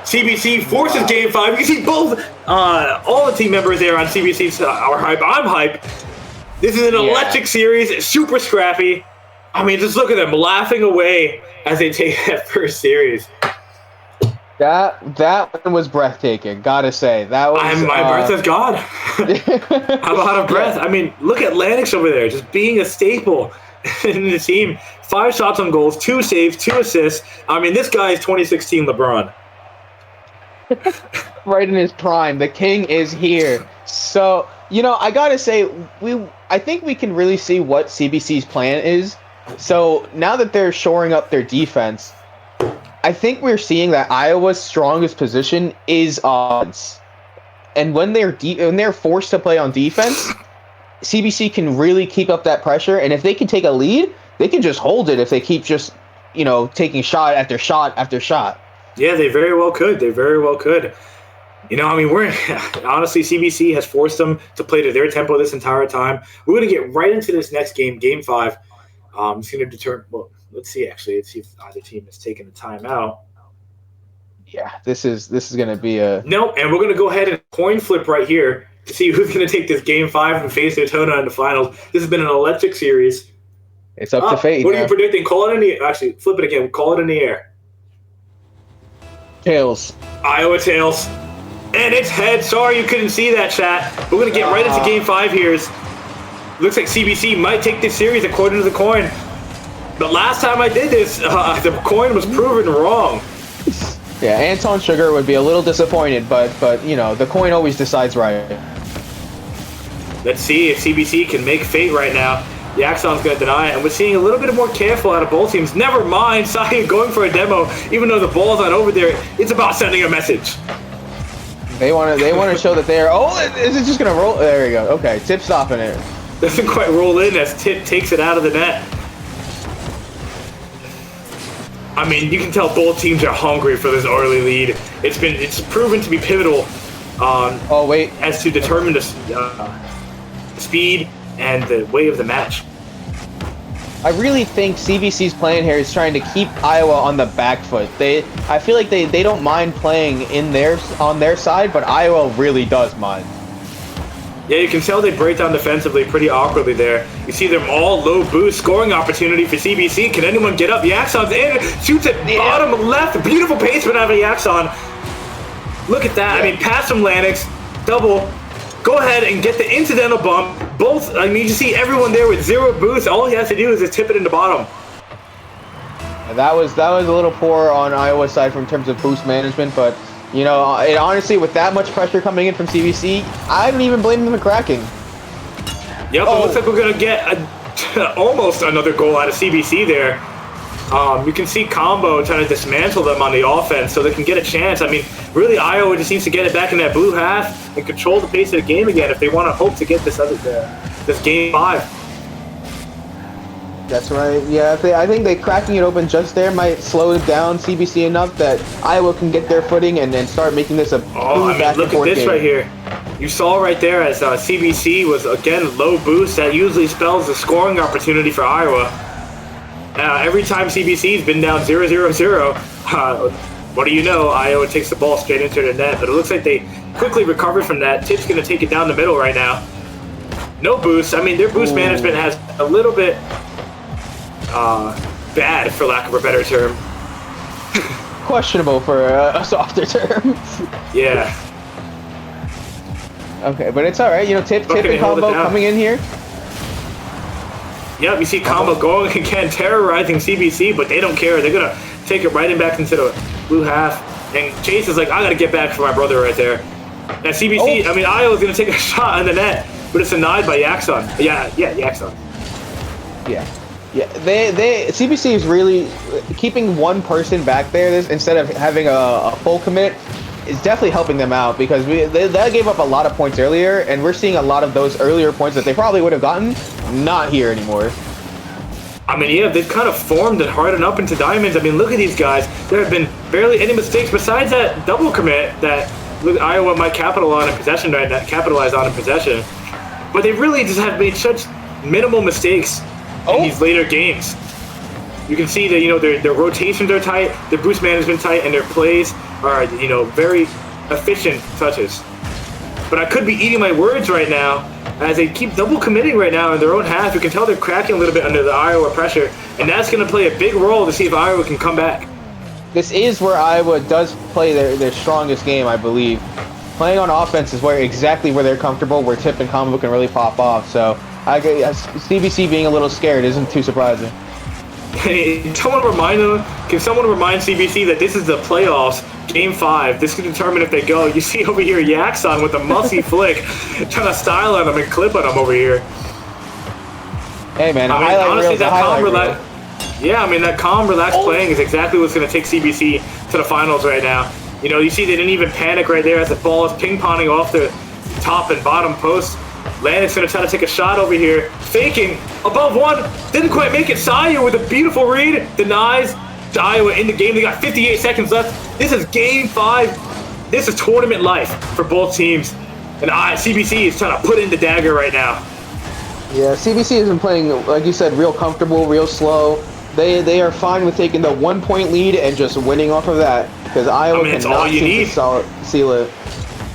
CBC forces game 5. You can see both, all the team members there on CBC are hype. I'm hype. This is an electric series. It's super scrappy. I mean, just look at them laughing away as they take that first series. That one was breathtaking. Gotta say, that was. My breath is gone. I'm out of breath. I mean, look at Lennox over there, just being a staple in the team. 5 shots on goals, 2 saves, 2 assists. I mean, this guy is 2016 LeBron. Right in his prime. The king is here. So, I gotta say, I think we can really see what CBC's plan is. So now that they're shoring up their defense, I think we're seeing that Iowa's strongest position is odds. And when they're forced to play on defense, CBC can really keep up that pressure. And if they can take a lead, they can just hold it if they keep just, taking shot after shot after shot. Yeah, they very well could. They very well could. We're honestly, CBC has forced them to play to their tempo this entire time. We're going to get right into this next game, game 5. It's going to determine. Well, let's see. Actually, let's see if either team has taken a timeout. Yeah, this is going to be a no, and we're going to go ahead and coin flip right here to see who's going to take this game 5 and face Daytona in the finals. This has been an electric series. It's up to fate. What are you predicting? Call it in the actually flip it again. Call it in the air. Tails. Iowa tails. And it's head. Sorry you couldn't see that, chat. We're going to get right into game 5 here. Looks like CBC might take this series according to the coin. But last time I did this, the coin was proven wrong. Yeah, Anton Sugar would be a little disappointed, but the coin always decides right. Let's see if CBC can make fate right now. Yaxon's going to deny it, and we're seeing a little bit more careful out of both teams. Never mind, Sayu going for a demo, even though the ball's not over there. It's about sending a message. They want to show that they're. Oh, is it just going to roll? There we go. Okay, Tip stopping it. Doesn't quite roll in as Tip takes it out of the net. I mean, you can tell both teams are hungry for this early lead. It's proven to be pivotal. As to determine the speed and the way of the match. I really think CBC's plan here is trying to keep Iowa on the back foot. I feel like they don't mind playing on their side, but Iowa really does mind. Yeah, you can tell they break down defensively pretty awkwardly there. You see them all low boost, scoring opportunity for CBC. Can anyone get up? Yaxon's in, shoots it bottom left. Beautiful placement out of Yaxon. Look at that. I mean, pass from Lanix, double. Go ahead and get the incidental bump. Both, you see everyone there with 0 boost. All he has to do is just tip it in the bottom. That was a little poor on Iowa's side in terms of boost management, but honestly, with that much pressure coming in from CBC, I don't even blame them for cracking. Yep, it looks like we're gonna get almost another goal out of CBC there. You can see Combo trying to dismantle them on the offense so they can get a chance. I mean, really, Iowa just needs to get it back in that blue half and control the pace of the game again if they want to hope to get this game 5. That's right. Yeah, I think they cracking it open just there might slow it down CBC enough that Iowa can get their footing and start making this a back look and forth at this game. Right here. You saw right there as CBC was again low boost. That usually spells a scoring opportunity for Iowa. Every time CBC's been down 0-0-0, What do you know? Iowa takes the ball straight into the net, but it looks like they quickly recovered from that. Tip's going to take it down the middle right now. No boost. I mean, their boost management has a little bit bad, for lack of a better term. Questionable for a softer term. Yeah. Okay, but it's all right. You know, Tip Okay, and hold it Combo down. coming in here. Yep, you see Combo going again, terrorizing CBC, but they don't care. They're going to take it right in back into the blue half. And Chase is like, I got to get back for my brother right there. Now CBC, I mean, Iowa's going to take a shot in the net, but it's denied by Yaxon. Yeah, Yaxon. Yeah. They CBC is really keeping one person back there instead of having a full commit is definitely helping them out because they gave up a lot of points earlier, and we're seeing a lot of those earlier points that they probably would have gotten not here anymore. I mean, yeah, they've kind of formed and hardened up into diamonds. I mean, look at these guys. There have been barely any mistakes besides that double commit that Iowa might capitalize on in possession. But they really just have made such minimal mistakes in these later games. You can see that, you know, their rotations are tight, their boost management tight, and their plays are, you know, very efficient touches. But I could be eating my words right now as they keep double committing right now in their own half. You can tell they're cracking a little bit under the Iowa pressure, and that's going to play a big role to see if Iowa can come back. This is where Iowa does play their strongest game, I believe. Playing on offense is exactly where they're comfortable, where Tip and Combo can really pop off. So CBC being a little scared isn't too surprising. Can someone remind CBC that this is the playoffs, Game 5? This can determine if they go. You see over here Yaxon with a mussy flick, trying to style on them and clip on them over here. Hey man, I mean, honestly, that calm, relaxed Oh. playing is exactly what's going to take CBC to the finals right now. You know, you see they didn't even panic right there as the ball is ping-ponging off the top and bottom post. Landon's going to try to take a shot over here. Faking. Above one. Didn't quite make it. Sayu with a beautiful read. Denies Iowa in the game. They got 58 seconds left. This is Game 5. This is tournament life for both teams. And CBC is trying to put in the dagger right now. Yeah, CBC has been playing, like you said, real comfortable, real slow. They are fine with taking the 1 point lead and just winning off of that. Because Iowa cannot seem to seal it.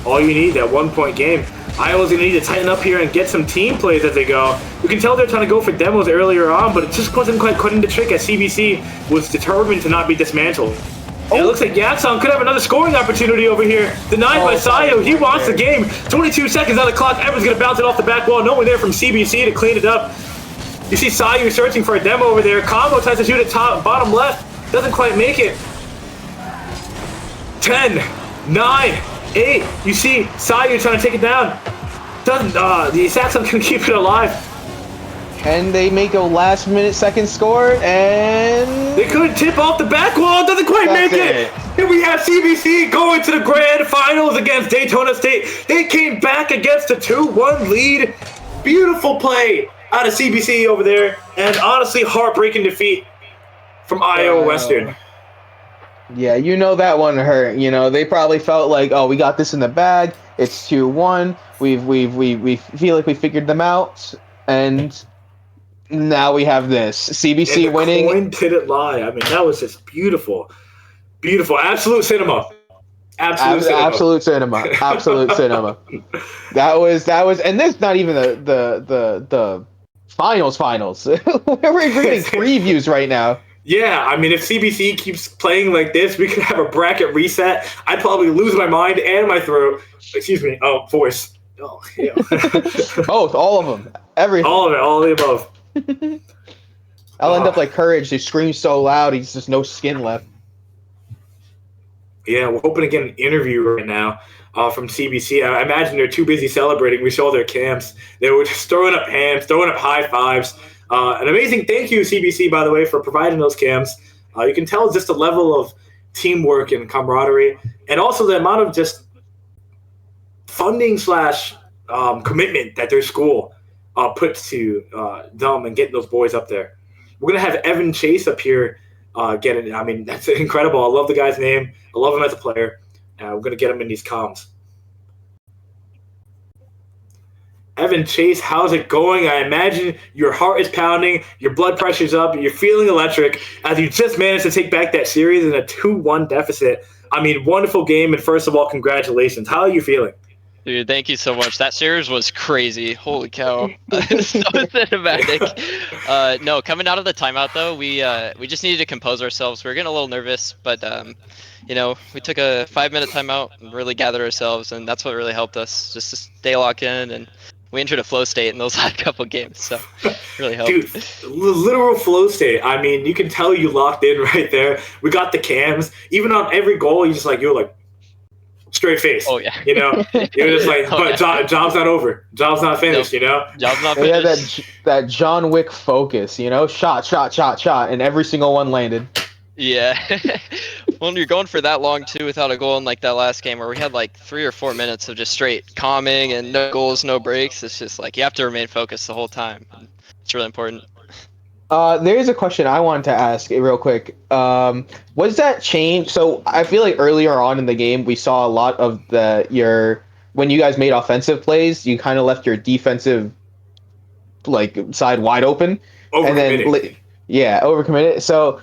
All you need, that 1 point game. Iowa's going to need to tighten up here and get some team plays as they go. You can tell they're trying to go for demos earlier on, but it just wasn't quite cutting the trick as CBC was determined to not be dismantled. And it looks like Yaxon could have another scoring opportunity over here. Denied by Sayo. He wants the game. 22 seconds on the clock. Evans going to bounce it off the back wall. No one there from CBC to clean it up. You see Sayu searching for a demo over there. Combo tries to shoot it bottom left. Doesn't quite make it. 10, 9, 8. You see Sayu trying to take it down. Doesn't. The Saxon can keep it alive. Can they make a last-minute second score? And they could tip off the back wall. Doesn't quite make it. Here we have CBC going to the grand finals against Daytona State. They came back against a 2-1 lead. Beautiful play out of CBC over there, and honestly, heartbreaking defeat from Iowa Western. Yeah, you know that one hurt. You know, they probably felt like, oh, we got this in the bag. It's 2-1. We feel like we figured them out, and now we have this. CBC and winning. The coin didn't lie. I mean, that was just beautiful. Beautiful. Absolute cinema. Absolute cinema. Absolute cinema. That was, and this is not even the finals. We're reading previews right now. Yeah, I mean, if CBC keeps playing like this, we could have a bracket reset. I'd probably lose my mind and my throat. Excuse me. Oh, voice. Oh, yeah. Both, all of them, everything. All of it, all of the above. I'll end up like Courage. He screams so loud, he's just no skin left. Yeah, we're hoping to get an interview right now from CBC. I imagine they're too busy celebrating. We saw their camps. They were just throwing up hands, throwing up high fives. An amazing thank you, CBC, by the way, for providing those cams. You can tell just the level of teamwork and camaraderie, and also the amount of just funding / commitment that their school puts to them and getting those boys up there. We're going to have Evan Chase up here getting. I mean, that's incredible. I love the guy's name. I love him as a player. We're going to get him in these comms. Evan Chase, how's it going? I imagine your heart is pounding, your blood pressure's up, you're feeling electric as you just managed to take back that series in a 2-1 deficit. I mean, wonderful game, and first of all, congratulations. How are you feeling? Dude, thank you so much. That series was crazy. Holy cow. So cinematic. No, coming out of the timeout, though, we just needed to compose ourselves. We were getting a little nervous, but, we took a 5-minute timeout and really gathered ourselves, and that's what really helped us, just to stay locked in. And we entered a flow state in those last couple games, so really helped. Dude, literal flow state. I mean, you can tell you locked in right there. We got the cams. Even on every goal, you're like, straight face. Oh yeah. You're just like, but job's not over. Job's not finished. Job's not Yeah, finished. that John Wick focus. Shot, and every single one landed. Yeah. When you're going for that long too without a goal in like that last game where we had like 3 or 4 minutes of just straight calming and no goals, no breaks, it's just like you have to remain focused the whole time. It's really important. There is a question I wanted to ask real quick. Was that change? So I feel like earlier on in the game, we saw a lot of when you guys made offensive plays, you kind of left your defensive side wide open. Overcommitted. Overcommitted. So,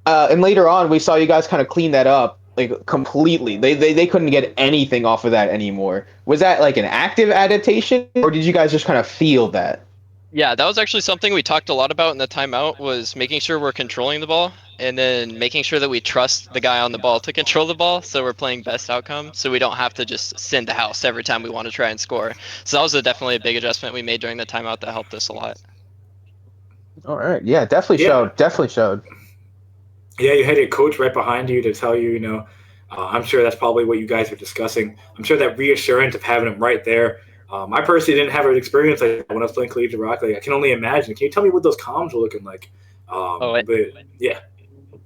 and later on, we saw you guys kind of clean that up completely. They couldn't get anything off of that anymore. Was that like an active adaptation, or did you guys just kind of feel that? Yeah, that was actually something we talked a lot about in the timeout, was making sure we're controlling the ball and then making sure that we trust the guy on the ball to control the ball, so we're playing best outcome, so we don't have to just send the house every time we want to try and score. So that was definitely a big adjustment we made during the timeout that helped us a lot. All right. Yeah, definitely showed. Yeah, you had your coach right behind you to tell you, I'm sure that's probably what you guys were discussing. I'm sure that reassurance of having him right there. I personally didn't have an experience like that when I was playing collegiate rock. I can only imagine. Can you tell me what those comms were looking like?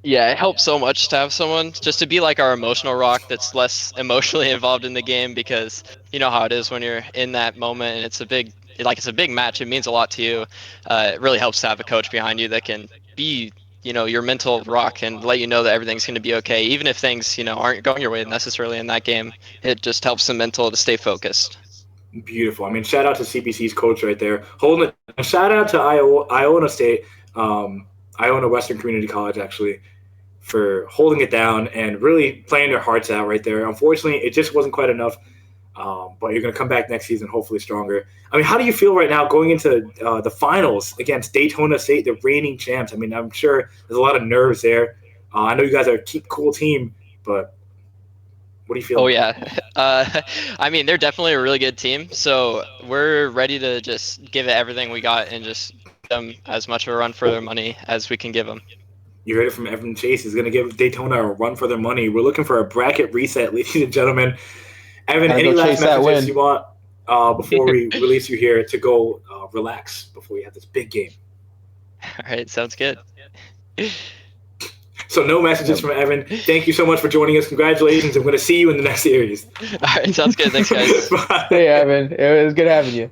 Yeah, it helps so much to have someone just to be like our emotional rock that's less emotionally involved in the game, because you know how it is when you're in that moment and it's a big match. It means a lot to you. It really helps to have a coach behind you that can be, your mental rock and let you know that everything's going to be okay, even if things, aren't going your way necessarily in that game. It just helps the mental to stay focused. Beautiful. I mean, shout out to CBC's coach right there. Holding it. Shout out to Iona State, Iona Western Community College, actually, for holding it down and really playing their hearts out right there. Unfortunately, it just wasn't quite enough, but you're going to come back next season hopefully stronger. I mean, how do you feel right now going into the finals against Daytona State, the reigning champs? I mean, I'm sure there's a lot of nerves there. I know you guys are a cool team, but what do you feel? Oh, yeah. I mean, they're definitely a really good team, so we're ready to just give it everything we got and just give them as much of a run for their money as we can give them. You heard it from Evan Chase. He's going to give Daytona a run for their money. We're looking for a bracket reset, ladies and gentlemen. Evan, any last messages you want before we release you here to go relax before we have this big game? All right, sounds good. So no messages from Evan. Thank you so much for joining us. Congratulations. I'm going to see you in the next series. All right, sounds good. Thanks, guys. Bye. Hey, Evan. It was good having you.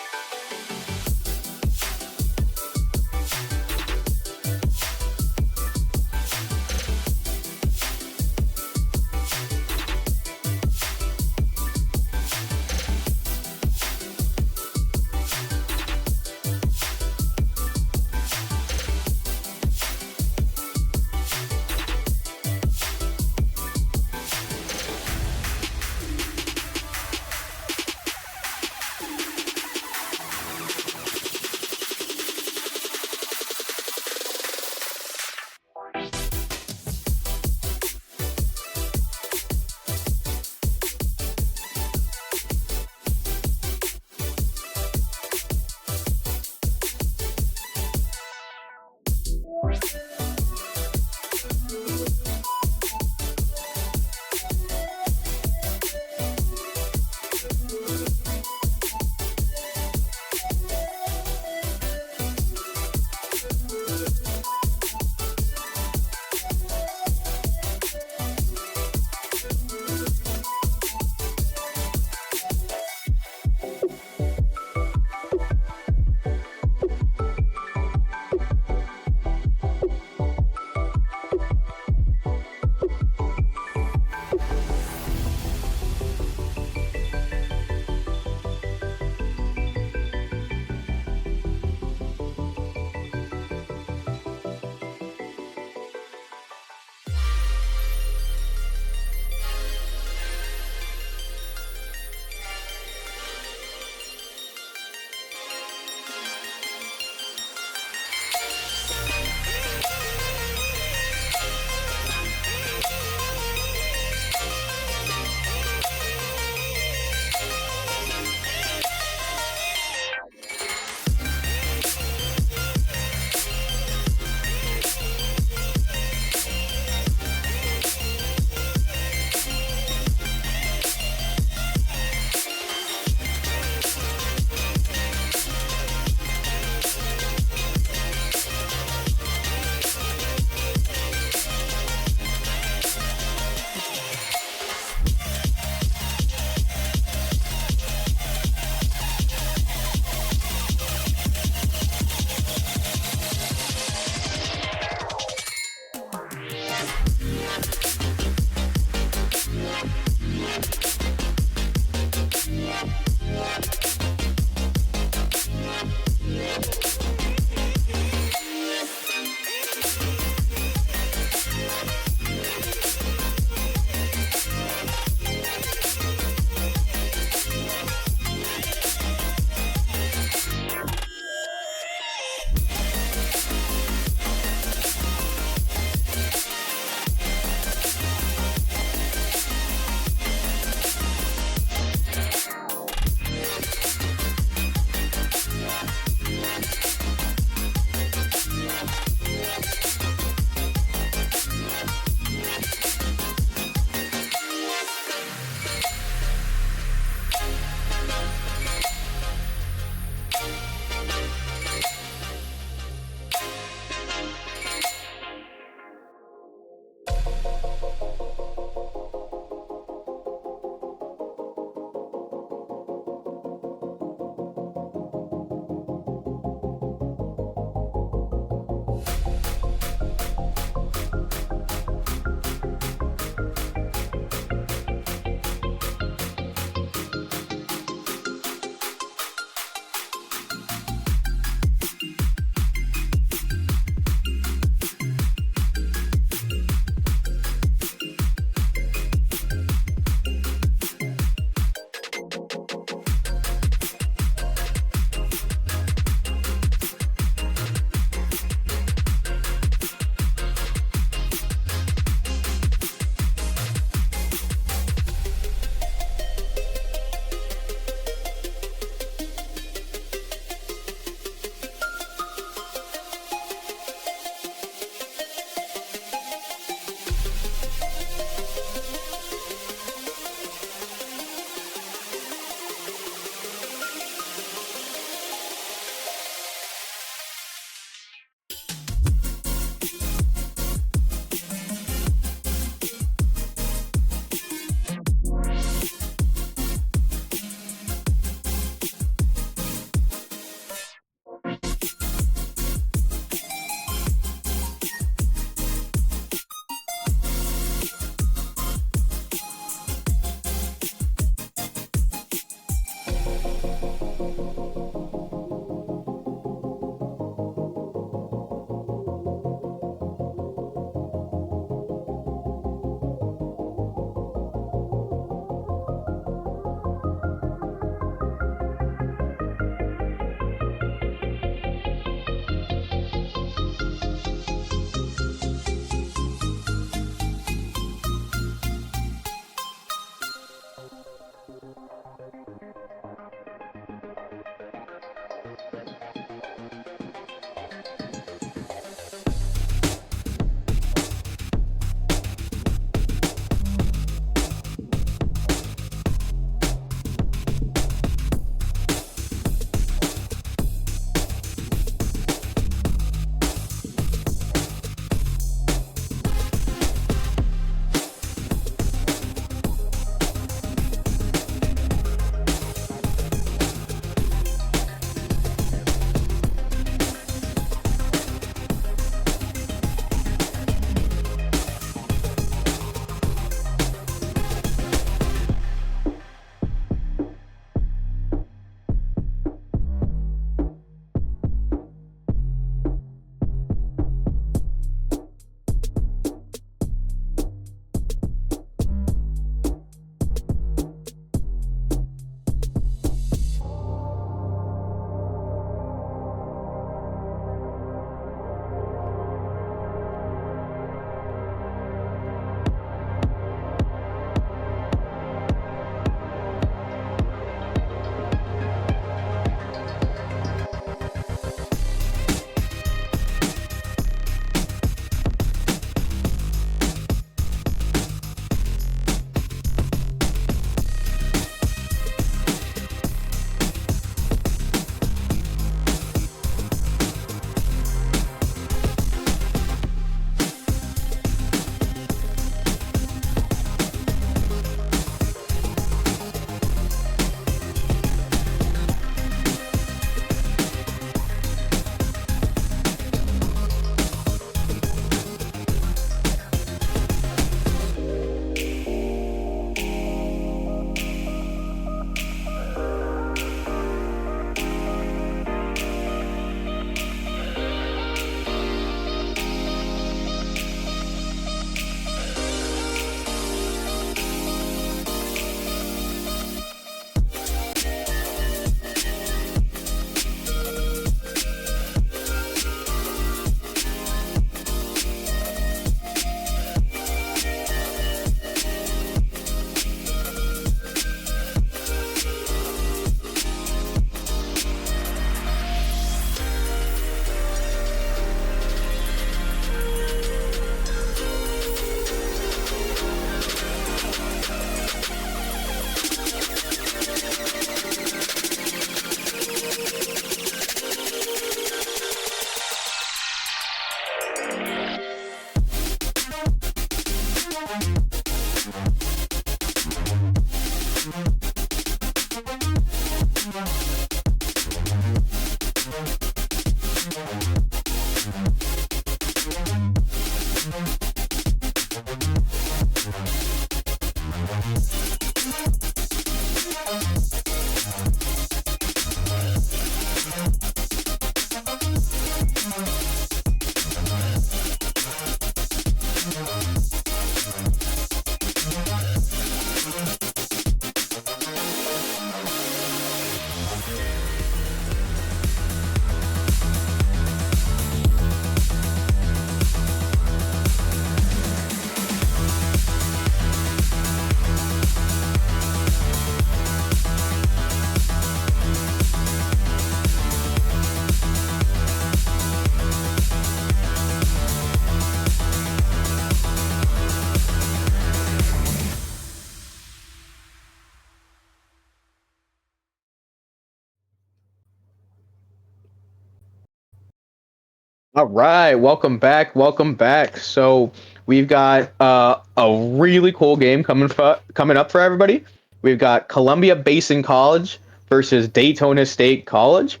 All right, welcome back. Welcome back. So we've got a really cool game coming up for everybody. We've got Columbia Basin College versus Daytona State College,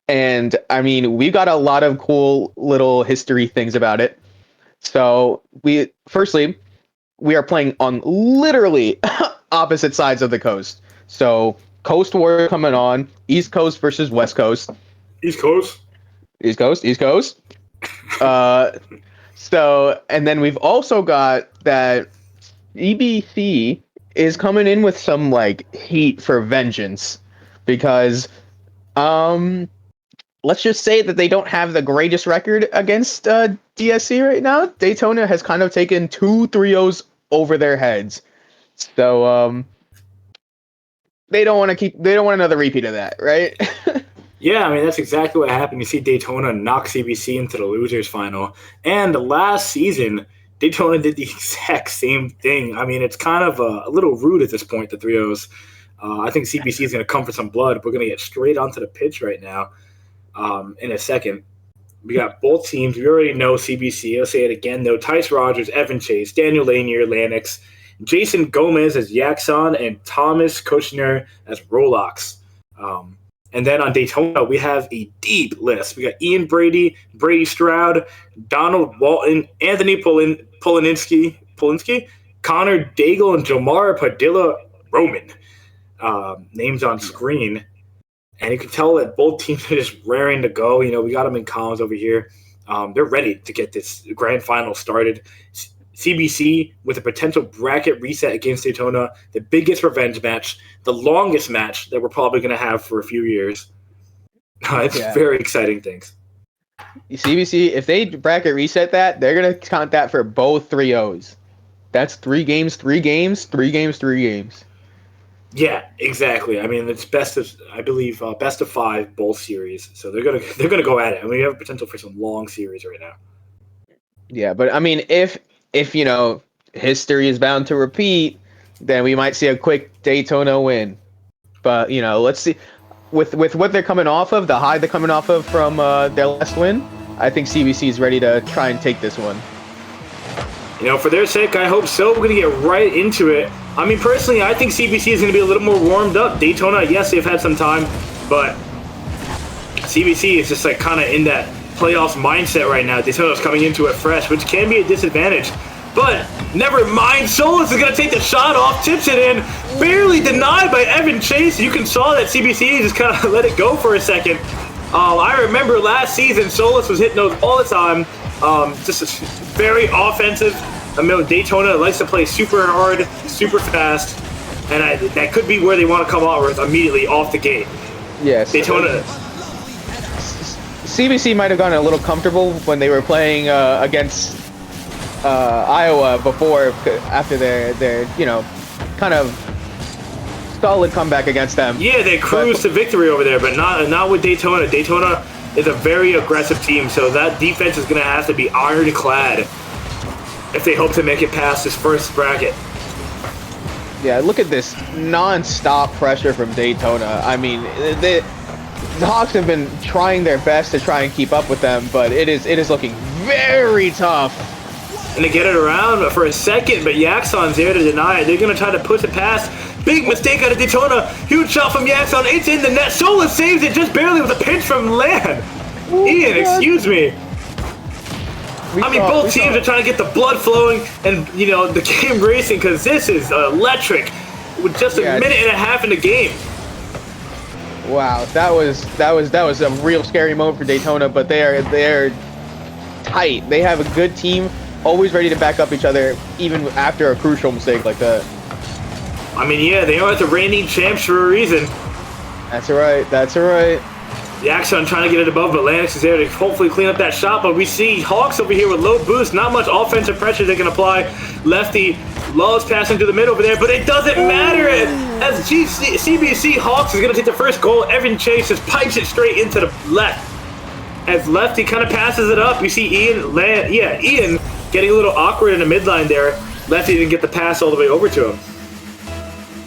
and I mean we got a lot of cool little history things about it. So we are playing on literally opposite sides of the coast. So Coast War coming on, East Coast versus West Coast. East Coast. East Coast, East Coast. So, and then we've also got that CBC is coming in with some like heat for vengeance because, let's just say that they don't have the greatest record against DSC right now. Daytona has kind of taken 2 3-0s over their heads, so they don't want another repeat of that, right? Yeah, I mean, that's exactly what happened. You see Daytona knock CBC into the losers final. And last season, Daytona did the exact same thing. I mean, it's kind of a little rude at this point, the 3-0s. I think CBC is going to come for some blood. We're going to get straight onto the pitch right now in a second. We got both teams. We already know CBC. I'll say it again, though. Tice Rogers, Evan Chase, Daniel Lanier, Lanix, Jason Gomez as Yaxon, and Thomas Kushner as Rolox. And then on Daytona, we have a deep list. We got Ian Brady, Brady Stroud, Donald Walton, Anthony Polinsky, Connor Daigle, and Jomar Padilla Roman. Names on screen. And you can tell that both teams are just raring to go. You know, we got them in columns over here. They're ready to get this grand final started. CBC with a potential bracket reset against Daytona, the biggest revenge match, the longest match that we're probably going to have for a few years. It's very exciting things. CBC, if they bracket reset that, they're going to count that for both 3-0s. That's 3 games, 3 games, 3 games, 3 games. Yeah, exactly. I mean, it's best of 5 both series. So they're gonna go at it. I mean, we have potential for some long series right now. Yeah, but I mean, if you know history is bound to repeat, then we might see a quick Daytona win. But you know, let's see with what they're coming off of, the high they're coming off of from their last win. I think CBC is ready to try and take this one. You know, for their sake, I hope so. We're going to get right into it. I mean, personally, I think CBC is going to be a little more warmed up. Daytona, yes, they've had some time, but CBC is just like kind of in that playoffs mindset right now. Daytona's coming into it fresh, which can be a disadvantage. But never mind, Solus is going to take the shot off, tips it in, barely denied by Evan Chase. You can saw that CBC just kind of let it go for a second. I remember last season, Solus was hitting those all the time. Just very offensive. I mean, Daytona likes to play super hard, super fast, and that could be where they want to come out with immediately off the gate. Yes. Daytona. CBC might have gotten a little comfortable when they were playing against Iowa after their you know kind of solid comeback against them. Yeah, they cruised to victory over there, but not with Daytona. Daytona is a very aggressive team, so that defense is going to have to be ironclad if they hope to make it past this first bracket. Yeah, look at this non-stop pressure from Daytona. I mean, the Hawks have been trying their best to try and keep up with them, but it is looking very tough. And they get it around for a second, but Yaxon's there to deny it. They're going to try to push it past. Big mistake out of Daytona. Huge shot from Yaxon. It's in the net. Solus saves it just barely with a pinch from Land. Ian, excuse me. Both teams are trying to get the blood flowing and, you know, the game racing because this is electric with just a minute and a half in the game. Wow, that was a real scary moment for Daytona, but they're tight. They have a good team, always ready to back up each other, even after a crucial mistake like that. I mean, yeah, they are the reigning champs for a reason. That's right. That's right. Yaxon trying to get it above, but Lanix is there to hopefully clean up that shot. But we see Hawks over here with low boost. Not much offensive pressure they can apply. Lefty loves passing to the mid over there, but it doesn't matter as CBC Hawks is going to take the first goal. Evan Chase just pipes it straight into the left. As Lefty kind of passes it up, you see Ian getting a little awkward in the midline there. Lefty didn't get the pass all the way over to him.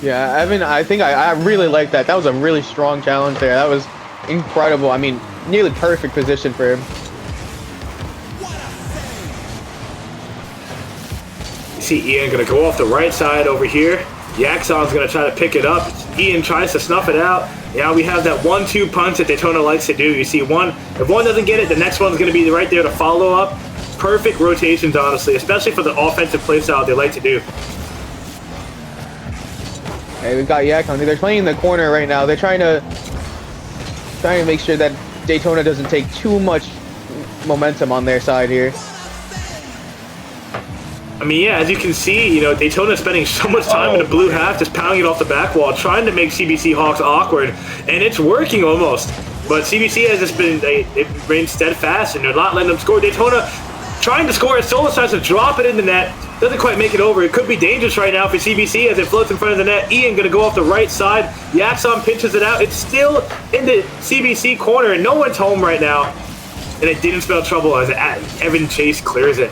Yeah, Evan, I think I really like that. That was a really strong challenge there. That was incredible. I mean, nearly perfect position for him. see Ian going to go off the right side over here. Yaxon's going to try to pick it up. Ian tries to snuff it out. Now we have that 1-2 punch that Daytona likes to do. You see if one doesn't get it, the next one's going to be right there to follow up. Perfect rotations, honestly, especially for the offensive playstyle they like to do. Hey, we've got Yakon. They're playing in the corner right now. They're trying to make sure that Daytona doesn't take too much momentum on their side here. I mean, yeah, as you can see, you know, Daytona's spending so much time in the blue half just pounding it off the back wall, trying to make CBC Hawks awkward, and it's working almost. But CBC has just been, they've remained steadfast, and they're not letting them score. Daytona trying to score, Solo tries to drop it in the net, doesn't quite make it over. It could be dangerous right now for CBC as it floats in front of the net. Ian gonna go off the right side. Yaxon pinches it out. It's still in the CBC corner, and no one's home right now. And it didn't spell trouble as Evan Chase clears it.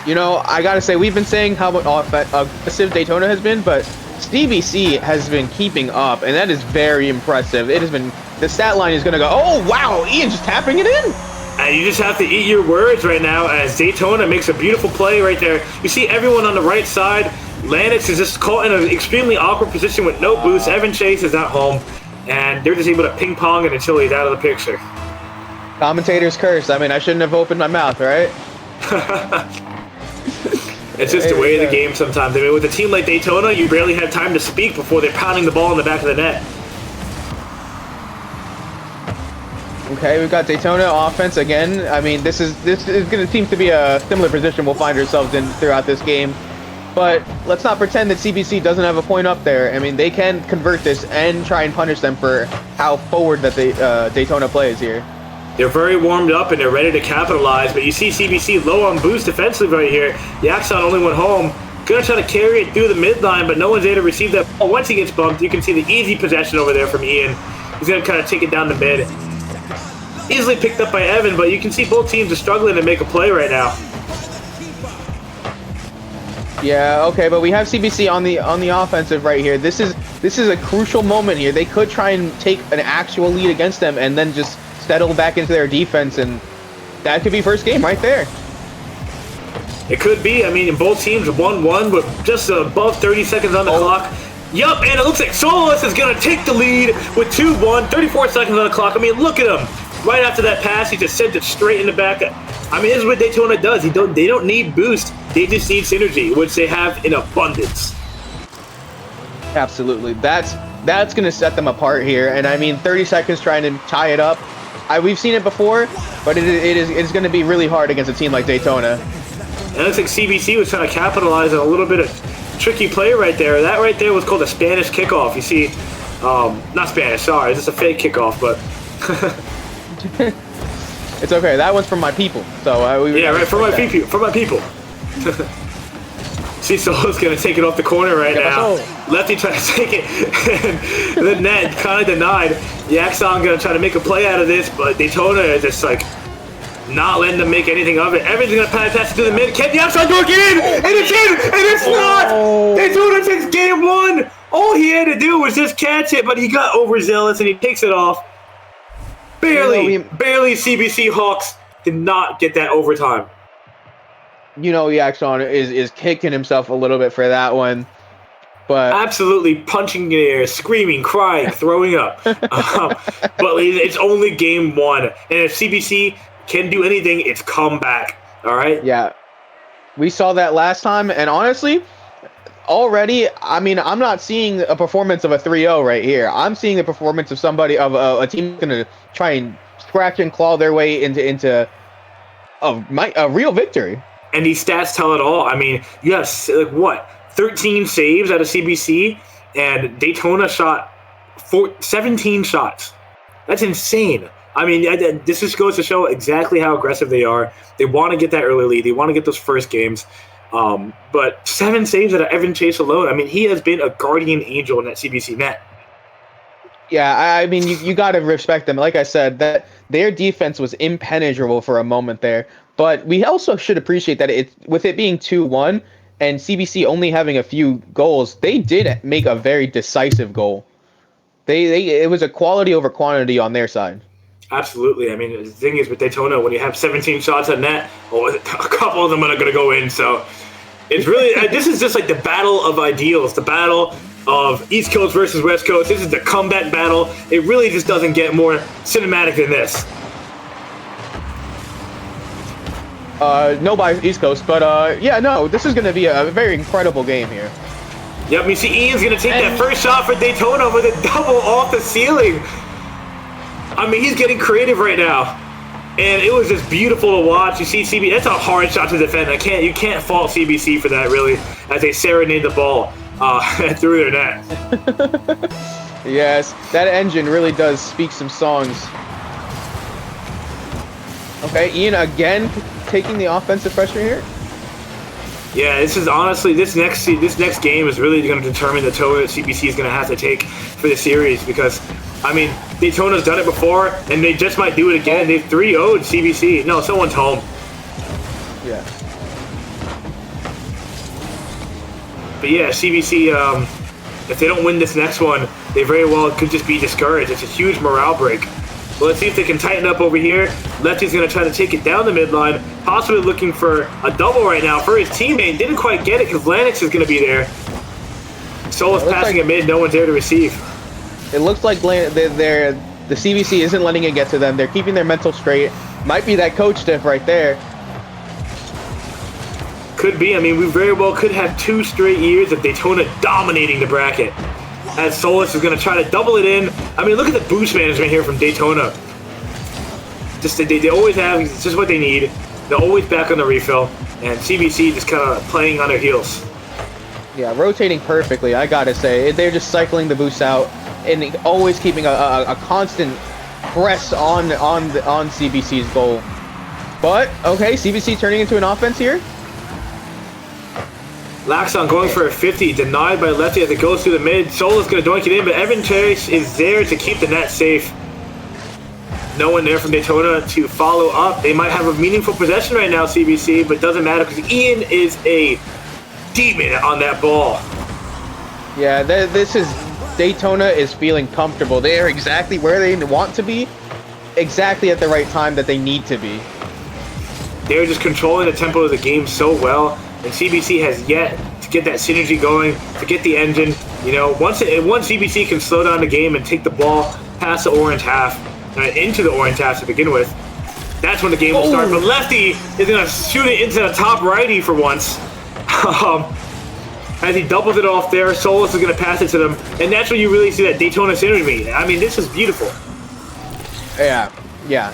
You know, I gotta say, we've been saying how aggressive Daytona has been, but CBC has been keeping up, and that is very impressive. It has been, the stat line is gonna go, oh wow, Ian just tapping it in. And you just have to eat your words right now as Daytona makes a beautiful play right there. You see everyone on the right side. Lanix is just caught in an extremely awkward position with no boost. Evan Chase is not home, and they're just able to ping pong it until he's out of the picture. Commentator's curse. I mean, I shouldn't have opened my mouth, right? It's just the way of the game sometimes. I mean, with a team like Daytona, you barely have time to speak before they're pounding the ball in the back of the net. Okay, we've got Daytona offense again. I mean, this is going to seem to be a similar position we'll find ourselves in throughout this game. But let's not pretend that CBC doesn't have a point up there. I mean, they can convert this and try and punish them for how forward that Daytona plays here. They're very warmed up and they're ready to capitalize, but you see CBC low on boost defensively right here. Yaxon only went home. Gonna try to carry it through the midline, but no one's there to receive that ball. Once he gets bumped, you can see the easy possession over there from Ian. He's gonna kind of take it down the mid. Easily picked up by Evan, but you can see both teams are struggling to make a play right now. Yeah, okay, but we have CBC on the offensive right here. This is a crucial moment here. They could try and take an actual lead against them and then just settle back into their defense, and that could be first game right there. It could be. I mean, both teams 1-1 with just above 30 seconds on the clock. Yup, and it looks like Solis is going to take the lead with 2-1, 34 seconds on the clock. I mean, look at him. Right after that pass, he just sent it straight in the back. I mean, this is what Daytona does. They don't need boost. They just need synergy, which they have in abundance. Absolutely. That's going to set them apart here. And I mean, 30 seconds trying to tie it up. We've seen it before, but it's going to be really hard against a team like Daytona. And it looks like CBC was trying to capitalize on a little bit of tricky play right there. That right there was called a Spanish kickoff. You see, not Spanish, sorry, it's just a fake kickoff, but... It's okay. That one's from my people. So yeah, right, from my people. From my people. See, Solo's gonna take it off the corner right now. Lefty trying to take it, and the net kind of denied. Yaxon gonna try to make a play out of this, but Daytona is just like not letting them make anything of it. Evan's gonna pass it to the mid. Can Yaxon go get in? And it's in, and it's not. Daytona takes game one. All he had to do was just catch it, but he got overzealous and he takes it off. Barely CBC Hawks did not get that overtime. You know, Yaxon is kicking himself a little bit for that one. But absolutely punching in the air, screaming, crying, throwing up. But it's only game one. And if CBC can do anything, it's come back. All right? Yeah. We saw that last time. And honestly, already, I mean, I'm not seeing a performance of a 3-0 right here. I'm seeing the performance of somebody, of a team going to try and scratch and claw their way into a real victory. And these stats tell it all. I mean, you have, 13 saves out of CBC, and Daytona shot 17 shots. That's insane. I mean, this just goes to show exactly how aggressive they are. They want to get that early lead. They want to get those first games. But 7 saves out of Evan Chase alone. I mean, he has been a guardian angel in that CBC net. Yeah, I mean, you got to respect them. Like I said, that their defense was impenetrable for a moment there. But we also should appreciate that with it being 2-1 and CBC only having a few goals, they did make a very decisive goal. It was a quality over quantity on their side. Absolutely. I mean, the thing is with Daytona, when you have 17 shots on net, a couple of them are going to go in. So It's really this is just like the battle of ideals, the battle of East Coast versus West Coast. This is the comeback battle. It really just doesn't get more cinematic than this. No by East Coast, but yeah, no, this is going to be a very incredible game here. Yep, you see Ian's going to take that first shot for Daytona with a double off the ceiling. I mean, he's getting creative right now. And it was just beautiful to watch. You see CBC, that's a hard shot to defend. You can't fault CBC for that, really, as they serenade the ball through their net. Yes, that engine really does speak some songs. Okay, Ian again taking the offensive pressure here. Yeah, this is honestly this next game is really going to determine the toll that CBC is going to have to take for the series, because I mean Daytona's done it before and they just might do it again. They've 3-0'd CBC. No, someone's home. Yeah. But yeah, CBC, if they don't win this next one, they very well could just be discouraged. It's a huge morale break. Well, let's see if they can tighten up over here. Lefty's going to try to take it down the midline, possibly looking for a double right now for his teammate. Didn't quite get it because Lanix is going to be there. Solis passing it mid, no one's there to receive. It looks like the CBC isn't letting it get to them. They're keeping their mental straight. Might be that coach diff right there. Could be. I mean, we very well could have 2 straight years of Daytona dominating the bracket, as Solis is going to try to double it in. I mean, look at the boost management here from Daytona. Just they always have, it's just what they need. They're always back on the refill, and CBC just kind of playing on their heels. Yeah, rotating perfectly, I gotta say. They're just cycling the boost out and always keeping a constant press on CBC's goal. But, okay, CBC turning into an offense here. Laxon going for a 50, denied by Lefty as it goes through the mid. Solo's going to doink it in, but Evan Chase is there to keep the net safe. No one there from Daytona to follow up. They might have a meaningful possession right now, CBC, but doesn't matter because Ian is a demon on that ball. Yeah, this is Daytona is feeling comfortable. They are exactly where they want to be, exactly at the right time that they need to be. They're just controlling the tempo of the game so well. And CBC has yet to get that synergy going, to get the engine. You know, once CBC can slow down the game and take the ball past the orange half, into the orange half to begin with, that's when the game will start. But Lefty is going to shoot it into the top righty for once. As he doubles it off there, Solis is going to pass it to them. And that's when you really see that Daytona synergy. I mean, this is beautiful. Yeah,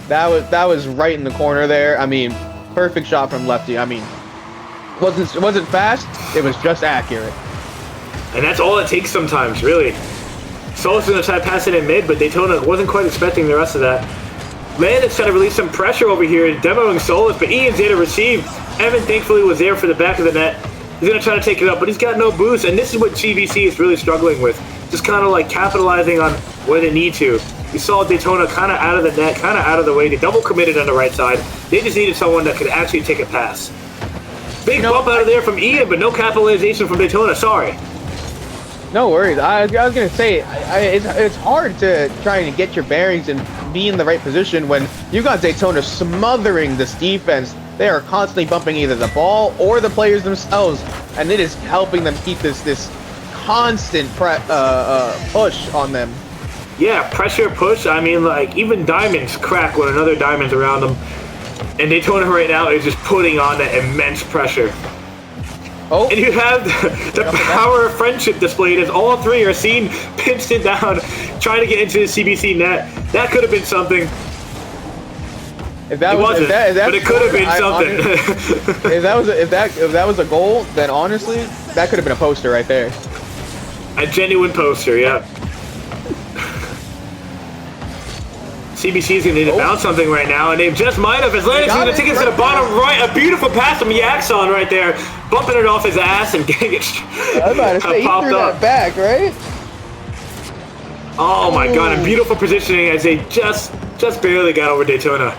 that was right in the corner there. I mean, perfect shot from Lefty. I mean, wasn't fast, it was just accurate. And that's all it takes sometimes, really. Solis is going to try to pass it in mid, but Daytona wasn't quite expecting the rest of that. Landon's trying to release some pressure over here, demoing Solis, but Ian's there to receive. Evan thankfully was there for the back of the net. He's going to try to take it up, but he's got no boost, and this is what CBC is really struggling with. Just kind of like capitalizing on where they need to. We saw Daytona kind of out of the net, kind of out of the way. They double committed on the right side. They just needed someone that could actually take a pass. Big bump out of there from Ian, but no capitalization from Daytona. Sorry. No worries. I was going to say, it's hard to try and get your bearings and be in the right position when you got Daytona smothering this defense. They are constantly bumping either the ball or the players themselves, and it is helping them keep this constant push on them. Yeah, pressure, push. I mean, like, even diamonds crack when another diamond's around them. And Daytona right now is just putting on that immense pressure. Oh. And you have the power of friendship displayed as all three are seen pinched it down, trying to get into the CBC net. That could have been something. If that it wasn't, but it could have been something. If that was a goal, then honestly, that could have been a poster right there. A genuine poster, yeah. CBC is going to need to bounce something right now, and they just might have. As Lannis is going to take it to the bottom right. A beautiful pass from Yaxon right there, bumping it off his ass and getting it I'm about to say, he threw that back, right? Oh my god, and beautiful positioning as they just barely got over Daytona.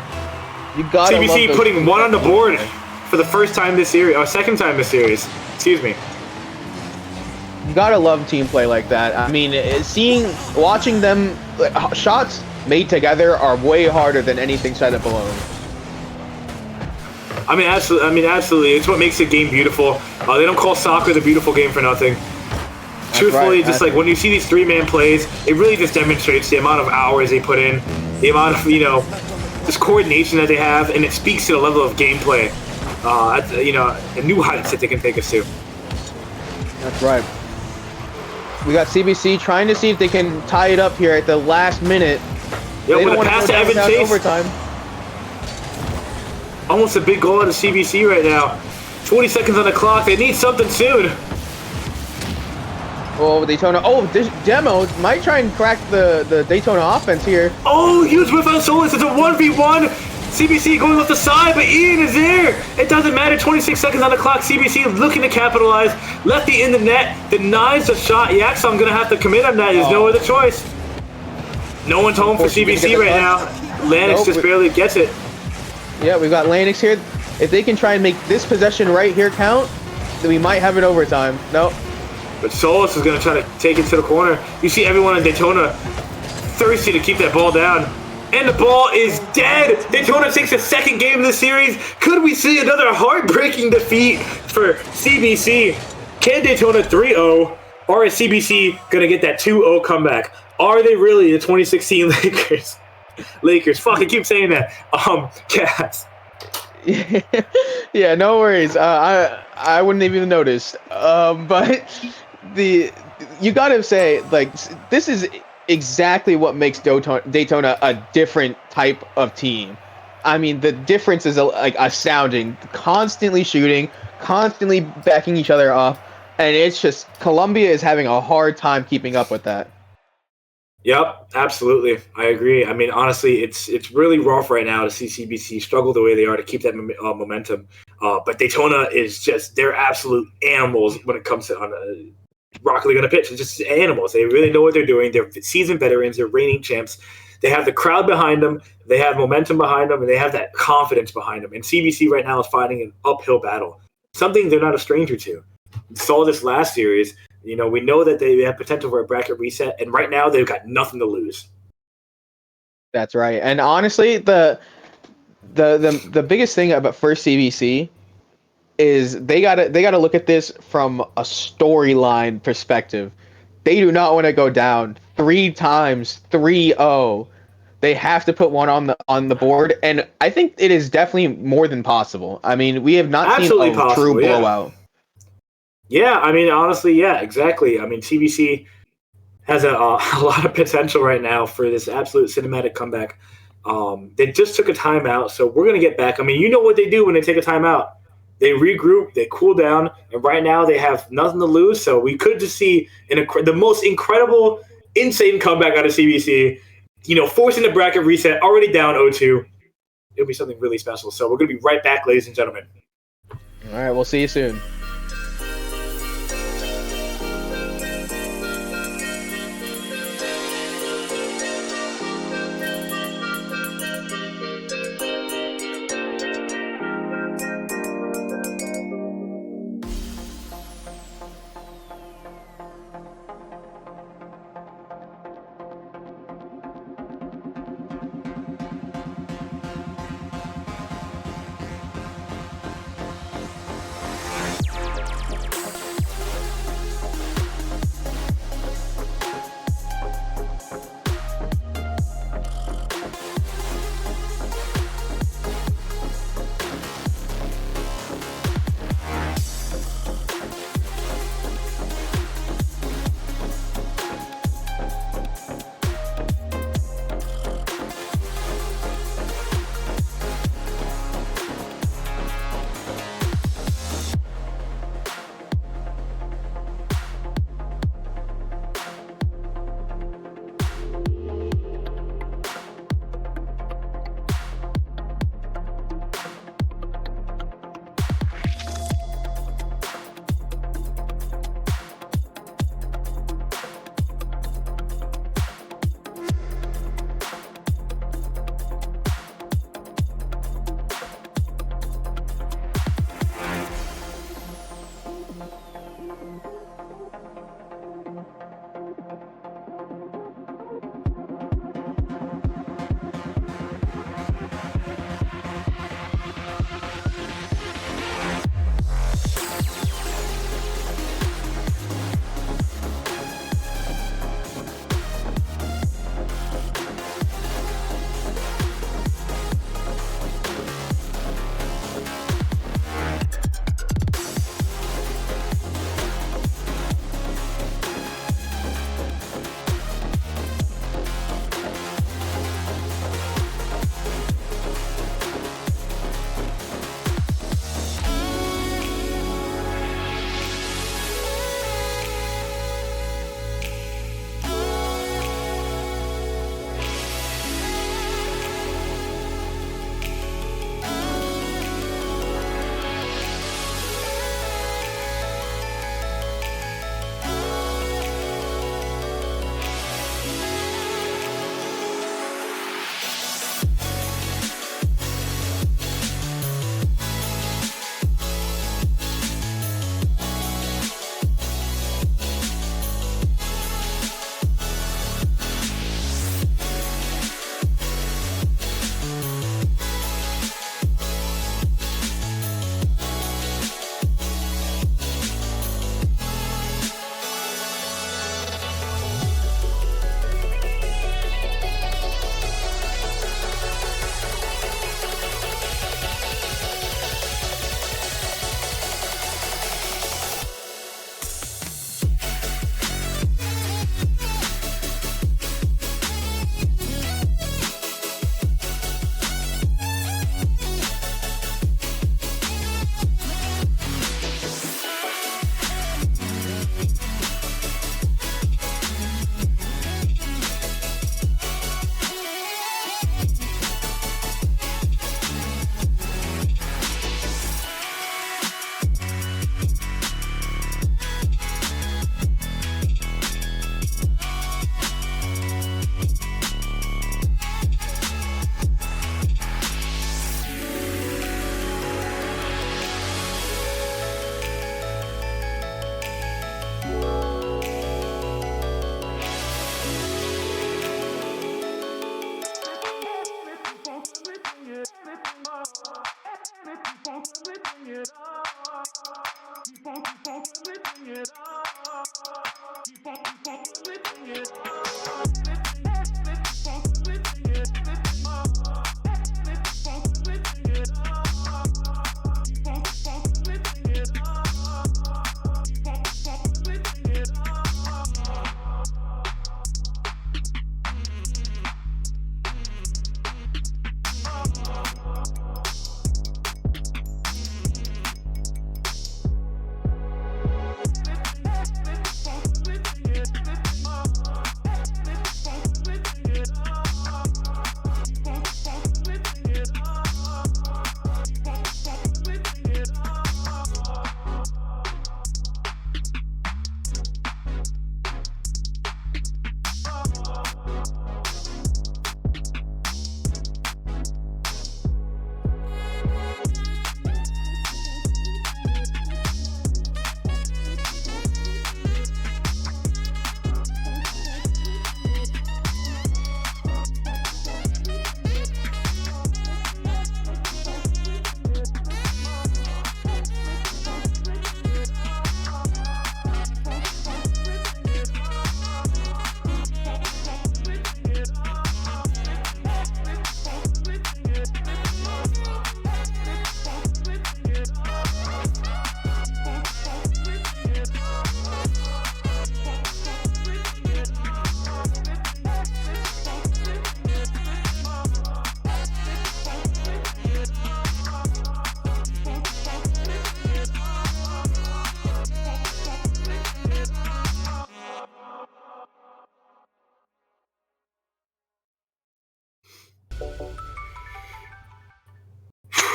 You got CBC putting one on the board for the first time this series, or second time this series. Excuse me. You gotta love team play like that. I mean, watching them, shots made together are way harder than anything set up alone. I mean, absolutely. It's what makes the game beautiful. They don't call soccer the beautiful game for nothing. Truthfully, right. just like when you see these three-man plays, it really just demonstrates the amount of hours they put in, the amount of, just coordination that they have, and it speaks to the level of gameplay, the new heights that they can take us to. That's right. We got CBC trying to see if they can tie it up here at the last minute. Yeah, They with don't a want pass to to go Evan down Chase. overtime. Almost a big goal out of CBC right now. 20 seconds on the clock. They need something soon. Oh, Daytona. Oh, this Demo might try and crack the Daytona offense here. Oh, huge whiff on Solis. It's a 1v1. CBC going off the side, but Ian is there. It doesn't matter. 26 seconds on the clock. CBC looking to capitalize. Lefty in the net. Denies the shot. Yaxon going to have to commit on that. There's no other choice. No one's home for CBC right now. Lennox just barely gets it. Yeah, we've got Lanix here. If they can try and make this possession right here count, then we might have it overtime. Nope. But Solis is going to try to take it to the corner. You see everyone in Daytona thirsty to keep that ball down. And the ball is dead. Daytona takes a second game of the series. Could we see another heartbreaking defeat for CBC? Can Daytona 3-0? Or is CBC going to get that 2-0 comeback? Are they really the 2016 Lakers? Lakers. Fuck, I keep saying that. Cats. Yeah, no worries. I wouldn't have even noticed. But you gotta say, like, this is exactly what makes Daytona a different type of team. I mean, the difference is like astounding. Constantly shooting, constantly backing each other up, and it's just Columbia is having a hard time keeping up with that. Yep, absolutely. I agree. I mean, honestly, it's really rough right now to see CBC struggle the way they are to keep that momentum. But Daytona is just, they're absolute animals when it comes to Rocket League on a pitch. It's just animals. They really know what they're doing. They're seasoned veterans. They're reigning champs. They have the crowd behind them. They have momentum behind them, and they have that confidence behind them. And CBC right now is fighting an uphill battle, something they're not a stranger to. We saw this last series. We know that they have potential for a bracket reset, and right now they've got nothing to lose. That's right. And honestly, the biggest thing about first CBC is they gotta look at this from a storyline perspective. They do not want to go down 3 times 3-0. They have to put one on the board, and I think it is definitely more than possible. I mean, we have not seen a true blowout. Yeah, I mean, honestly, yeah, exactly. I mean, CBC has a lot of potential right now for this absolute cinematic comeback. They just took a timeout, so we're going to get back. I mean, you know what they do when they take a timeout. They regroup, they cool down, and right now they have nothing to lose, so we could just see the most incredible, insane comeback out of CBC, forcing the bracket reset, already down 0-2. It'll be something really special. So we're going to be right back, ladies and gentlemen. All right, we'll see you soon.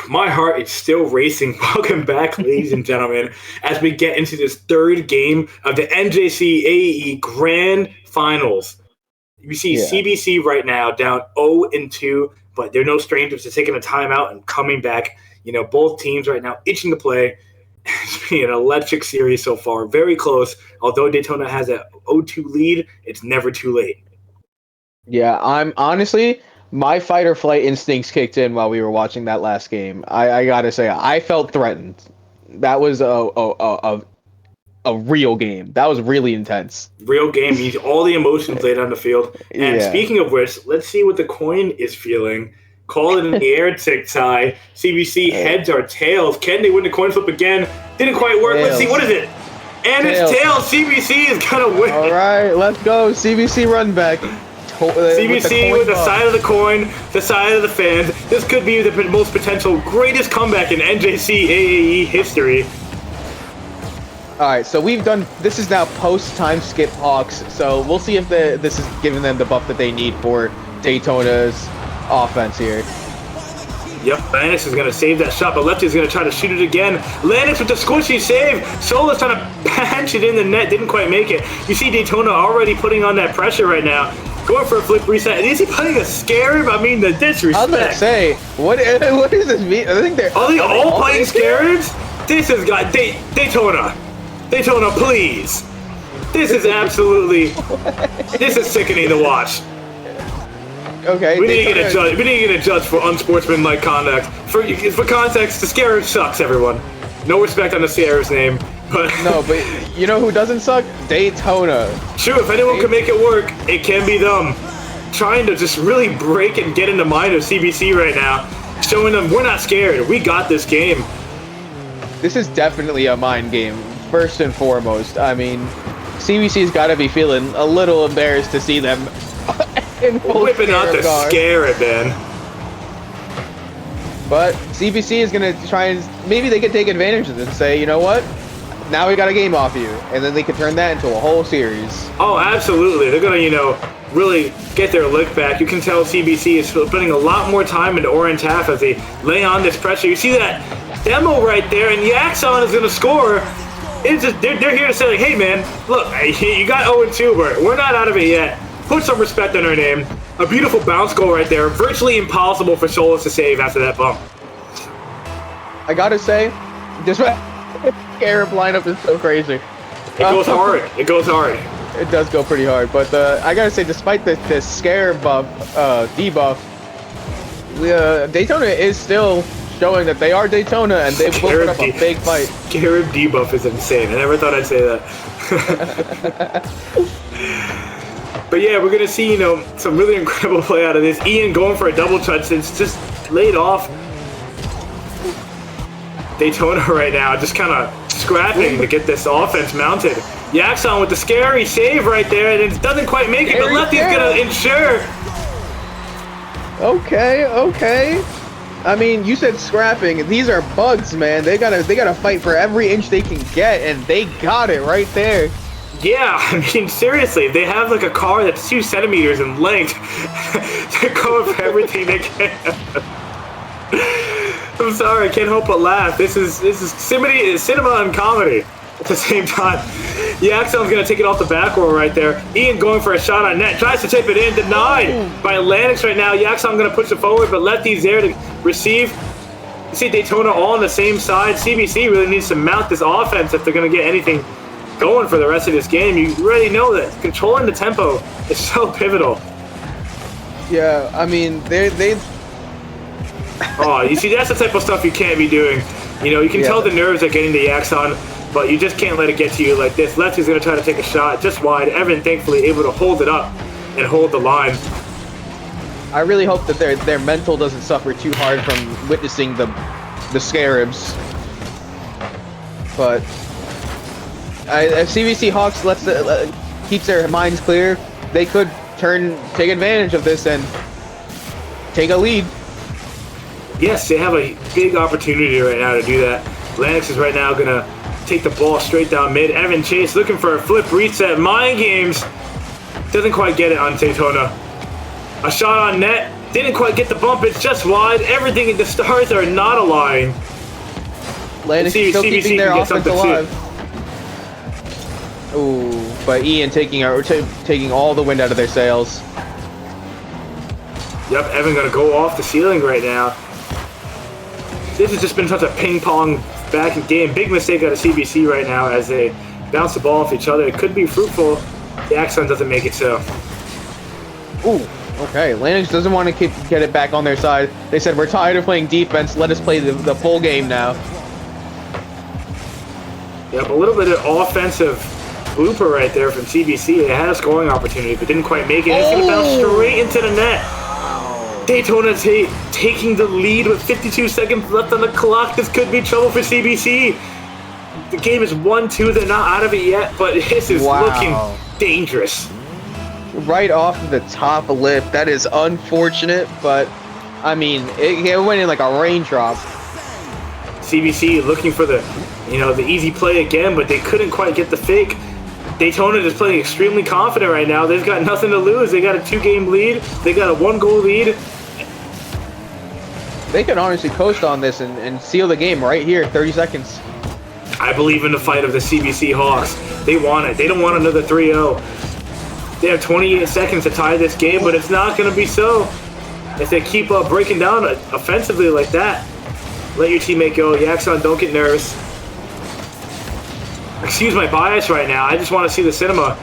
My heart is still racing. Welcome back, ladies and gentlemen, as we get into this third game of the NJCAAE Grand Finals. You see CBC right now down 0-2, but they're no strangers to taking a timeout and coming back. You know, both teams right now itching to play. It's been an electric series so far. Very close. Although Daytona has a 0-2 lead, it's never too late. Yeah, I'm honestly, my fight or flight instincts kicked in while we were watching that last game. I gotta say, I felt threatened. That was a real game. That was really intense. Real game means all the emotions laid on the field. And speaking of which, let's see what the coin is feeling. Call it in the air, Tic-Ty. CBC heads or tails. Can they win the coin flip again? Didn't quite work. Tails. Let's see. What is it? And Tails. it's tails. CBC is going to win. All right, let's go. CBC run back. CBC with the side of the coin, the side of the fans. This could be the most potential greatest comeback in NJCAAE history. All right, so we've done. This is now post-time skip Hawks, so we'll see if this is giving them the buff that they need for Daytona's offense here. Yep, Lennox is going to save that shot, but Lefty is going to try to shoot it again. Lennox with the squishy save. Solo's trying to punch it in the net, didn't quite make it. You see Daytona already putting on that pressure right now. Going for a flip reset. And is he putting a Scarab? I mean, the disrespect. I was going to say, what does this mean? I think they're... Are they all playing Scarabs? This has got... Daytona. Daytona, please. This is absolutely... This is sickening to watch. Okay. We need to get a judge. We need to get a judge for unsportsmanlike conduct. For context, the Scarab sucks, everyone. No respect on the Scarab's name. But no, but you know who doesn't suck? Daytona. True, if anyone can make it work, it can be them. Trying to just really break and get in the mind of CBC right now. Showing them we're not scared. We got this game. This is definitely a mind game, first and foremost. I mean, CBC's got to be feeling a little embarrassed to see them whipping out the Scarab, man. But CBC is going to try and maybe they could take advantage of this and say, you know what? Now we got a game off you, and then they could turn that into a whole series. Oh, absolutely. They're going to, really get their lick back. You can tell CBC is putting a lot more time into orange half as they lay on this pressure. You see that demo right there, and Yaxon is going to score. It's just, they're here to say, like, hey, man, look, you got 0-2, but we're not out of it yet. Put some respect on our name. A beautiful bounce goal right there. Virtually impossible for Solis to save after that bump. I got to say, this Scarab lineup is so crazy. It goes hard. It goes hard. It does go pretty hard, but I gotta say, despite the Scarab buff, debuff, Daytona is still showing that they are Daytona and they've put up a big fight. Scarab debuff is insane. I never thought I'd say that. But yeah, we're gonna see, some really incredible play out of this. Ian going for a double touch. It's just laid off. Daytona right now, just kind of scrapping to get this offense mounted. Yaxon with the scary save right there, and it doesn't quite make it, but Lefty's gonna ensure. Okay. I mean, you said scrapping. These are bugs, man. They gotta fight for every inch they can get, and they got it right there. Yeah, I mean, seriously, they have like a car that's 2 centimeters in length. They're going for everything they can. I'm sorry, I can't help but laugh. This is cinema and comedy at the same time. Yaxon's gonna take it off the back row right there. Ian going for a shot on net, tries to tip it in, denied by Lennox right now. Yaxon gonna push it forward, but Lefty's there to receive. You see Daytona all on the same side. CBC really needs to mount this offense if they're gonna get anything going for the rest of this game. You already know that controlling the tempo is so pivotal. Yeah, I mean, they've. Oh, you see, that's the type of stuff you can't be doing. You can tell the nerves are getting the Yaxon, but you just can't let it get to you like this. Lefty's going to try to take a shot just wide. Evan, thankfully, able to hold it up and hold the line. I really hope that their mental doesn't suffer too hard from witnessing the Scarabs. But if CBC Hawks keeps their minds clear, they could take advantage of this and take a lead. Yes, they have a big opportunity right now to do that. Lennox is right now going to take the ball straight down mid. Evan Chase looking for a flip reset. Mind games. Doesn't quite get it on Daytona. A shot on net. Didn't quite get the bump. It's just wide. Everything in the stars are not aligned. Landis See, still CBC keeping their can get offense something alive. Ooh, but Ian taking all the wind out of their sails. Yep, Evan gonna go off the ceiling right now. This has just been such a ping pong back in game. Big mistake out of CBC right now as they bounce the ball off each other. It could be fruitful. The Axon doesn't make it so. Ooh, okay. Landis doesn't want to get it back on their side. They said, we're tired of playing defense. Let us play the full game now. Yep, a little bit of offensive blooper right there from CBC. They had a scoring opportunity, but didn't quite make it. It's going to bounce straight into the net. Daytona taking the lead with 52 seconds left on the clock. This could be trouble for CBC. The game is 1-2. They're not out of it yet, but this is looking dangerous. Right off of the top lip. That is unfortunate, but I mean, it went in like a raindrop. CBC looking for the easy play again, but they couldn't quite get the fake. Daytona is playing extremely confident right now. They've got nothing to lose. They got a 2-game lead. They got a 1-goal lead. They could honestly coast on this and seal the game right here, 30 seconds. I believe in the fight of the CBC Hawks. They want it. They don't want another 3-0. They have 28 seconds to tie this game, but it's not going to be so. If they keep breaking down offensively like that, let your teammate go. Yaxon, don't get nervous. Excuse my bias right now. I just want to see the cinema.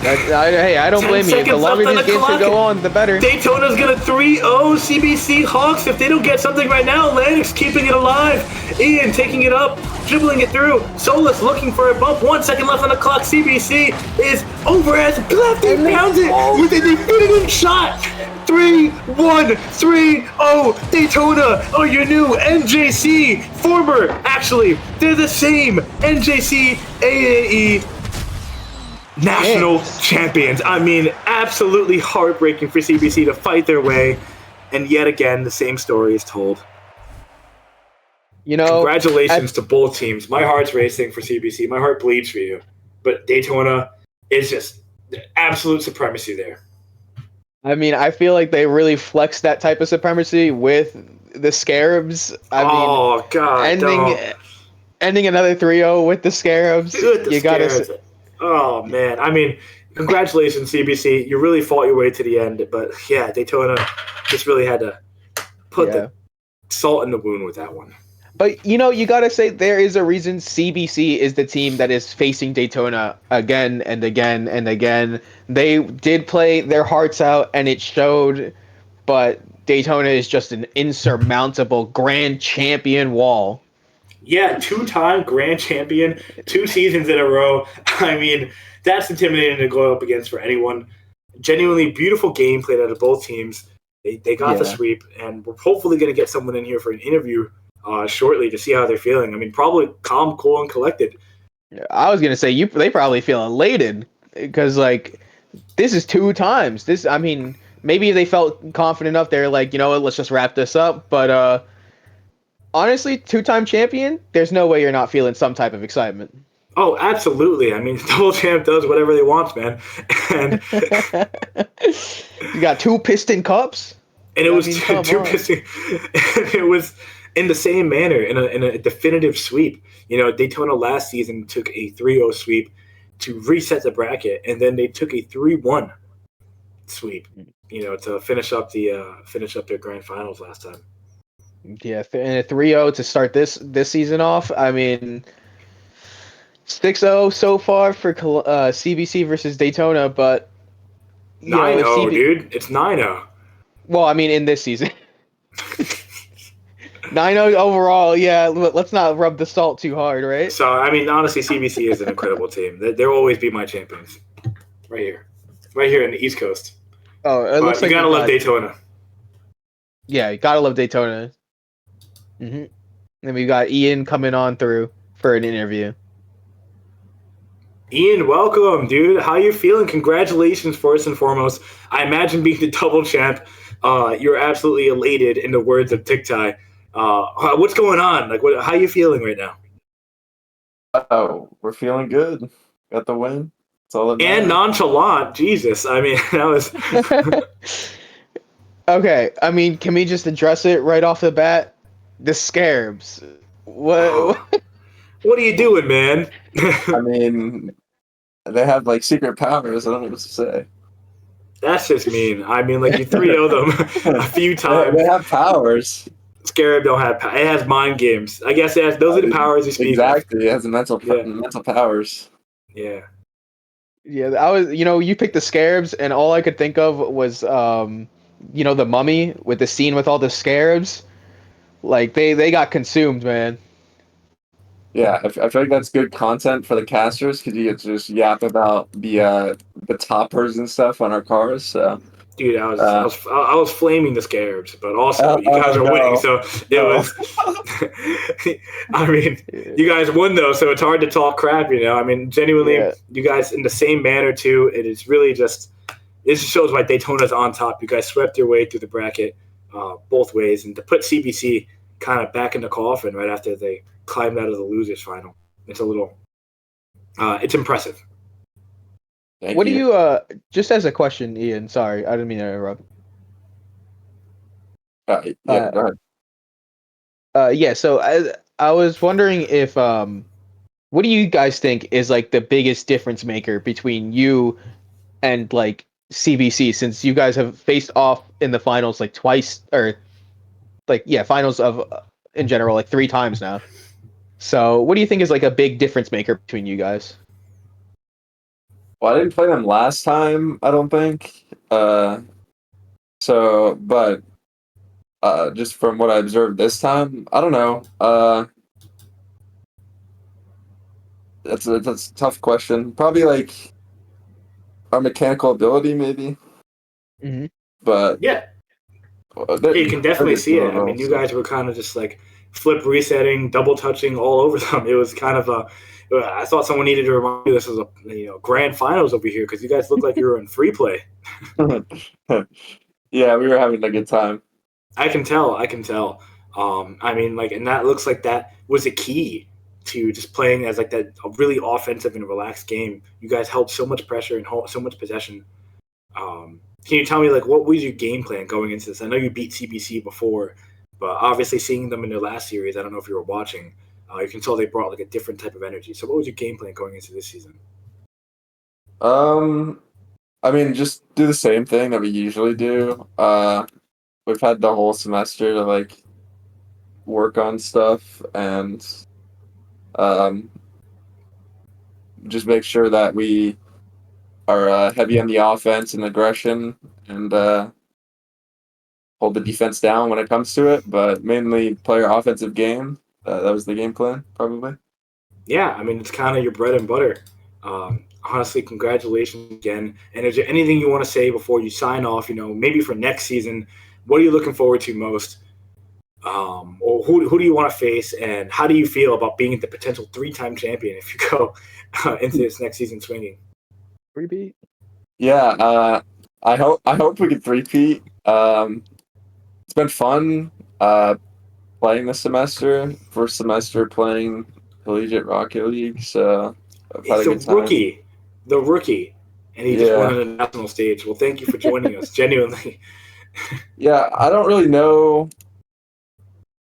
Hey, I don't blame you. The longer these games can go on, the better. Daytona's gonna 3-0 CBC Hawks. If they don't get something right now, Atlantic's keeping it alive. Ian taking it up, dribbling it through. Solus looking for a bump. 1 second left on the clock. CBC is over as lefty pounds it with an definitive shot. 3-1, 3-0. Daytona are your new NJC. Actually, they're the same NJCAAE national champions. I mean, absolutely heartbreaking for CBC to fight their way, and yet again, the same story is told. Congratulations to both teams. My heart's racing for CBC. My heart bleeds for you. But Daytona is just absolute supremacy there. I mean, I feel like they really flexed that type of supremacy with the Scarabs. Ending another 3-0 with the Scarabs. Oh, man. I mean, congratulations, CBC. You really fought your way to the end. But, yeah, Daytona just really had to put the salt in the wound with that one. But, you got to say there is a reason CBC is the team that is facing Daytona again and again and again. They did play their hearts out, and it showed. But Daytona is just an insurmountable grand champion wall. Yeah, 2-time grand champion, 2 seasons in a row. I mean, that's intimidating to go up against for anyone. Genuinely beautiful game played out of both teams. They got the sweep, and we're hopefully going to get someone in here for an interview shortly to see how they're feeling. I mean, probably calm, cool, and collected. I was going to say, they probably feel elated because, this is 2 times. Maybe they felt confident enough. They're like, let's just wrap this up. But, honestly, 2-time champion, there's no way you're not feeling some type of excitement. Oh, absolutely. I mean, double champ does whatever they want, man. And you got 2 Piston Cups? And it was two Piston. And it was in the same manner, in a definitive sweep. Daytona last season took a 3-0 sweep to reset the bracket, and then they took a 3-1 sweep, to finish up their grand finals last time. Yeah, and a 3-0 to start this season off. I mean, 6-0 so far for CBC versus Daytona, but 9-0, dude. It's 9-0. Well, I mean, in this season. 9-0 overall, yeah. Let's not rub the salt too hard, right? So, I mean, honestly, CBC is an incredible team. They'll always be my champions. Right here in the East Coast. Oh, it looks like you gotta love Daytona. Yeah, you gotta love Daytona. Mm-hmm. Then we've got Ian coming on through for an interview. Ian, welcome, dude. How you feeling? Congratulations, first and foremost. I imagine being the double champ, you're absolutely elated, in the words of TikTok. What's going on? How you feeling right now? Oh, we're feeling good. Got the win. That's all that matters. And nonchalant. Jesus. I mean, that was... Okay, I mean, can we just address it right off the bat? The Scarabs. What? Oh, what are you doing, man? I mean, they have like secret powers. I don't know what to say. That's just mean. I mean, like you 3-0 them a few times. They have powers. Scarab don't have. It has mind games. I guess it has. Those are the powers you speak Exactly. It has mental Yeah. mental powers. of. Yeah. Yeah, I was. You picked the Scarabs, and all I could think of was, the Mummy with the scene with all the Scarabs. Like they got consumed, man. Yeah, I feel like that's good content for the casters because you get to just yap about the toppers and stuff on our cars. So, Dude, I was flaming the Scarabs, but also you guys are no. winning, so it No. was. I mean, you guys won though, so it's hard to talk crap. I mean, genuinely, Yeah. you guys in the same manner too. It is really just. This shows why Daytona's on top. You guys swept your way through the bracket both ways, and to put CBC kind of back in the coffin right after they climbed out of the losers final, it's a little. It's impressive. Thank What do you just as a question, Ian? Sorry, I didn't mean to interrupt. Yeah, go ahead. Yeah. So I was wondering if what do you guys think is like the biggest difference maker between you and like CBC, since you guys have faced off in the finals like twice, or like finals of in general like 3 times now. So what do you think is like a big difference maker between you guys? Well, I didn't play them last time, I don't think. But just from what I observed this time, I don't know. That's a tough question. Probably like our mechanical ability, maybe. Mm-hmm. But Yeah. You can definitely see it. I mean, you guys were kind of just like flip resetting, double touching all over them. It was kind of a. I thought someone needed to remind you this was a grand finals over here because you guys look like you were in free play. Yeah, we were having a good time. I can tell. I mean, like, and that looks like that was a key to just playing as like that a really offensive and relaxed game. You guys held so much pressure and so much possession. Can you tell me, like, what was your game plan going into this? I know you beat CBC before, but obviously seeing them in their last series, I don't know if you were watching, you can tell they brought, like, a different type of energy. So what was your game plan going into this season? I mean, just do the same thing that we usually do. We've had the whole semester to, like, work on stuff and just make sure that we are heavy on the offense and aggression and hold the defense down when it comes to it, but mainly play our offensive game. That was the game plan, probably. Yeah, I mean, it's kind of your bread and butter. Honestly, congratulations again. And is there anything you want to say before you sign off, maybe for next season? What are you looking forward to most? Or who do you want to face, and how do you feel about being the potential 3-time champion if you go into this next season swinging? Repeat. Yeah, I hope we can three-peat. It's been fun playing this semester. First semester playing Collegiate Rocket League, so I've had a good time. The rookie, and he just won on the national stage. Well, thank you for joining us, genuinely. Yeah, I don't really know.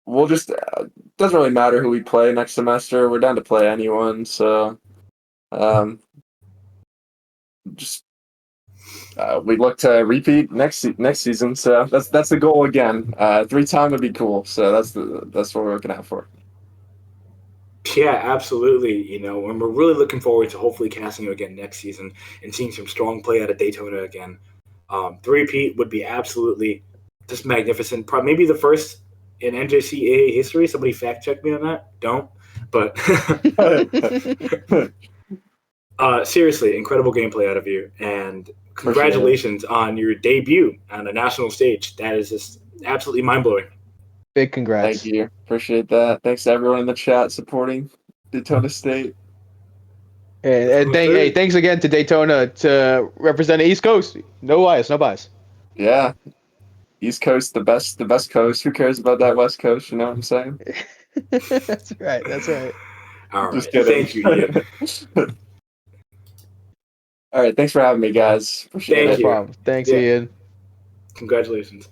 We'll just doesn't really matter who we play next semester. We're down to play anyone, so just we look to repeat next season. So that's the goal again. 3-time would be cool. So that's what we're looking out for. Yeah, absolutely. And we're really looking forward to hopefully casting you again next season and seeing some strong play out of Daytona again. Three-peat would be absolutely just magnificent. Probably maybe the first in NJCAAE history. Somebody fact check me on that. Don't. But seriously, incredible gameplay out of you. And congratulations on your debut on the national stage. That is just absolutely mind-blowing. Big congrats. Thank you. Appreciate that. Thanks to everyone in the chat supporting Daytona State. And thanks again to Daytona to represent the East Coast. No bias. Yeah. East Coast, the best coast. Who cares about that West Coast? You know what I'm saying? That's right. All right. Just kidding. Thank you, Ian. All right. Thanks for having me, guys. Appreciate Thank it. you. No problem. Thanks, Yeah. Ian. Congratulations.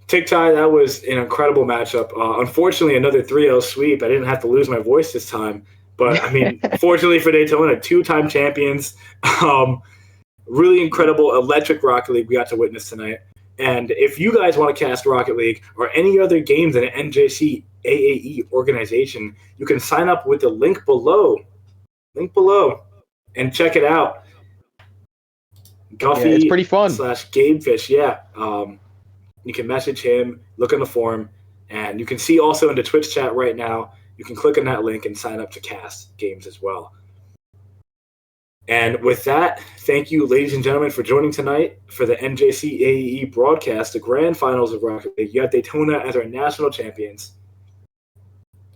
Tic-Tac, that was an incredible matchup. Unfortunately, another 3-0 sweep. I didn't have to lose my voice this time. But, I mean, fortunately for Daytona, 2-time champions. Really incredible electric Rocket League we got to witness tonight. And if you guys want to cast Rocket League or any other games in an NJCAAE organization, you can sign up with the link below. And check it out. Guffey it's pretty fun. /Gabefish, yeah. You can message him, look on the forum, and you can see also in the Twitch chat right now, you can click on that link and sign up to cast games as well. And with that, thank you, ladies and gentlemen, for joining tonight for the NJCAAE broadcast, the grand finals of Rocket League. You have Daytona as our national champions.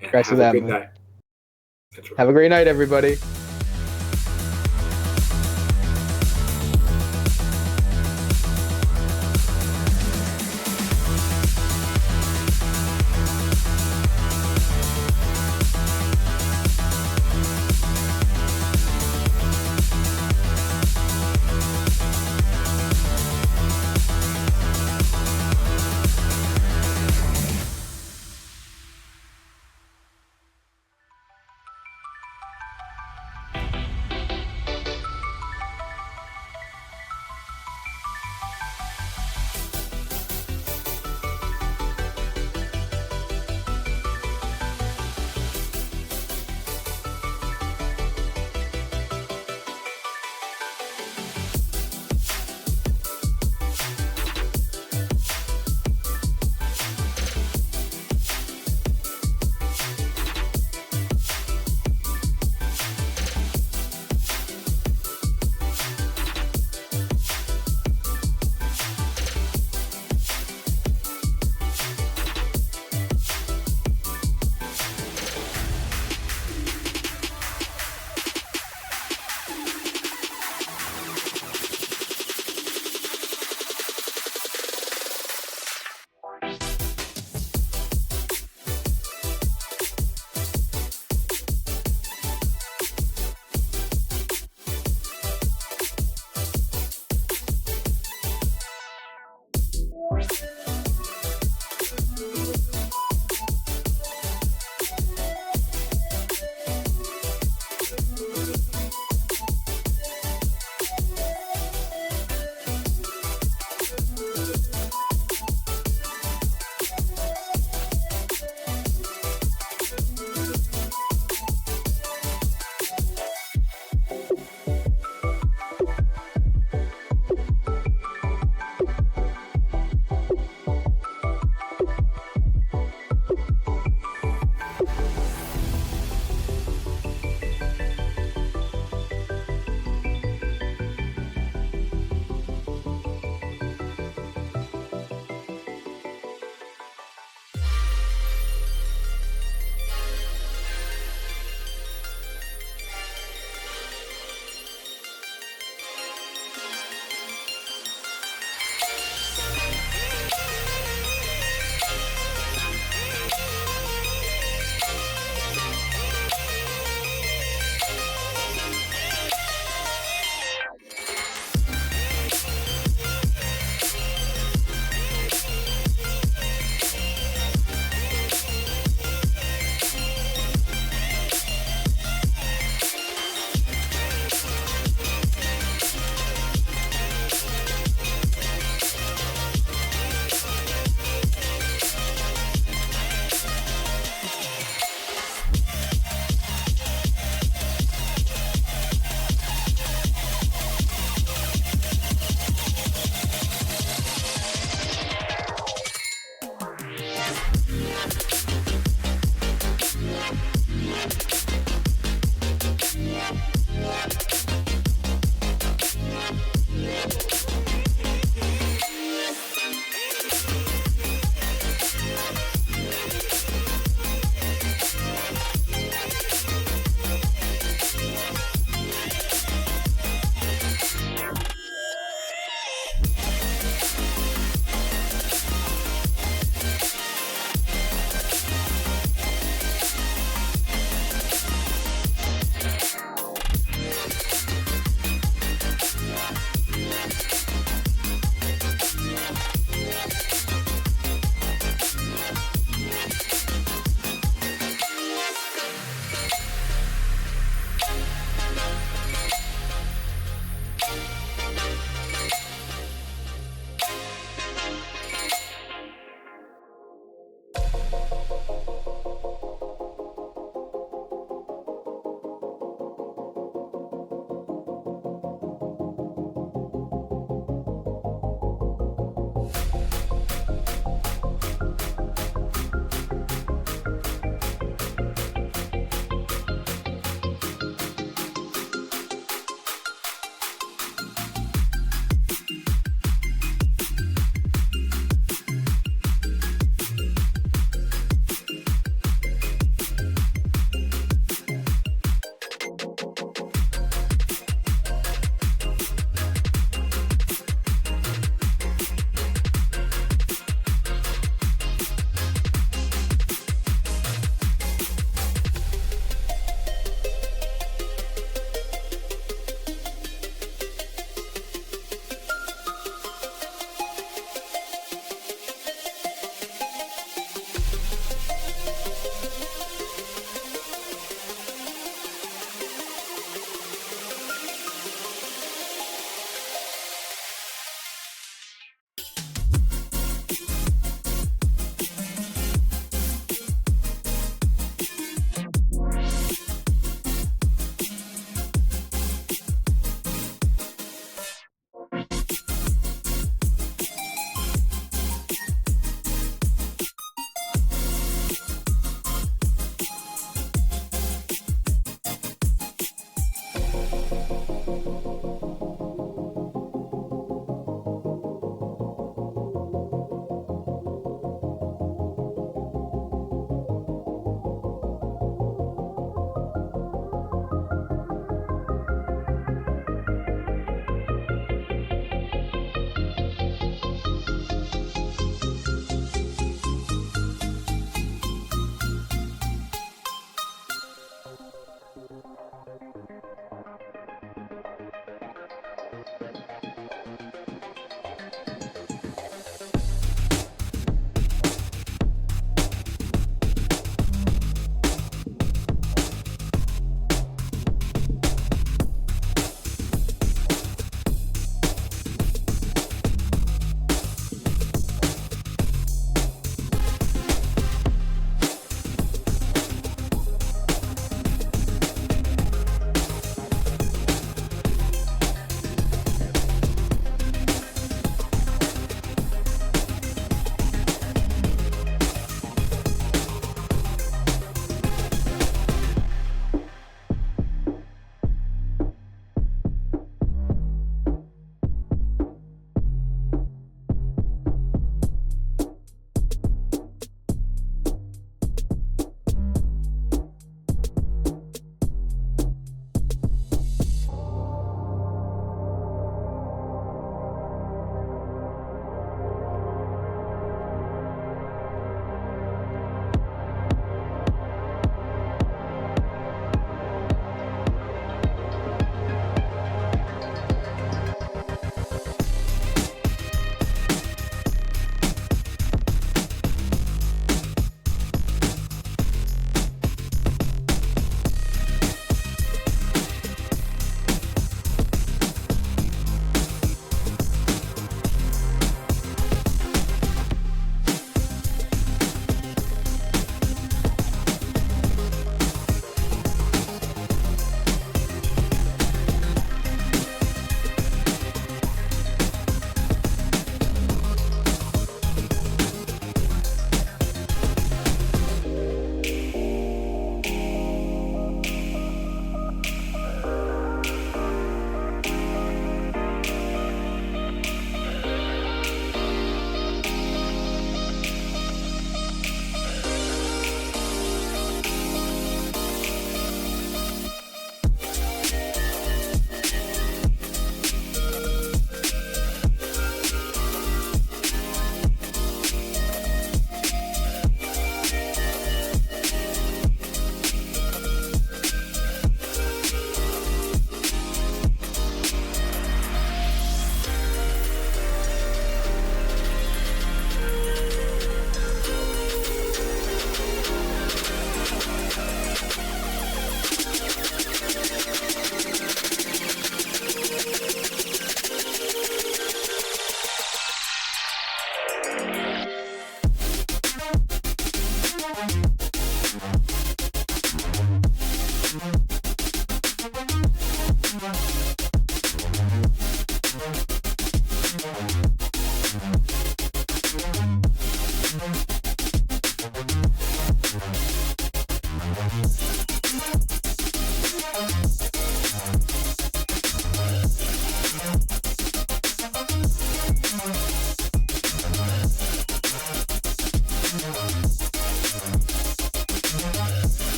And Congrats have to a them. good night. Have a great night, everybody.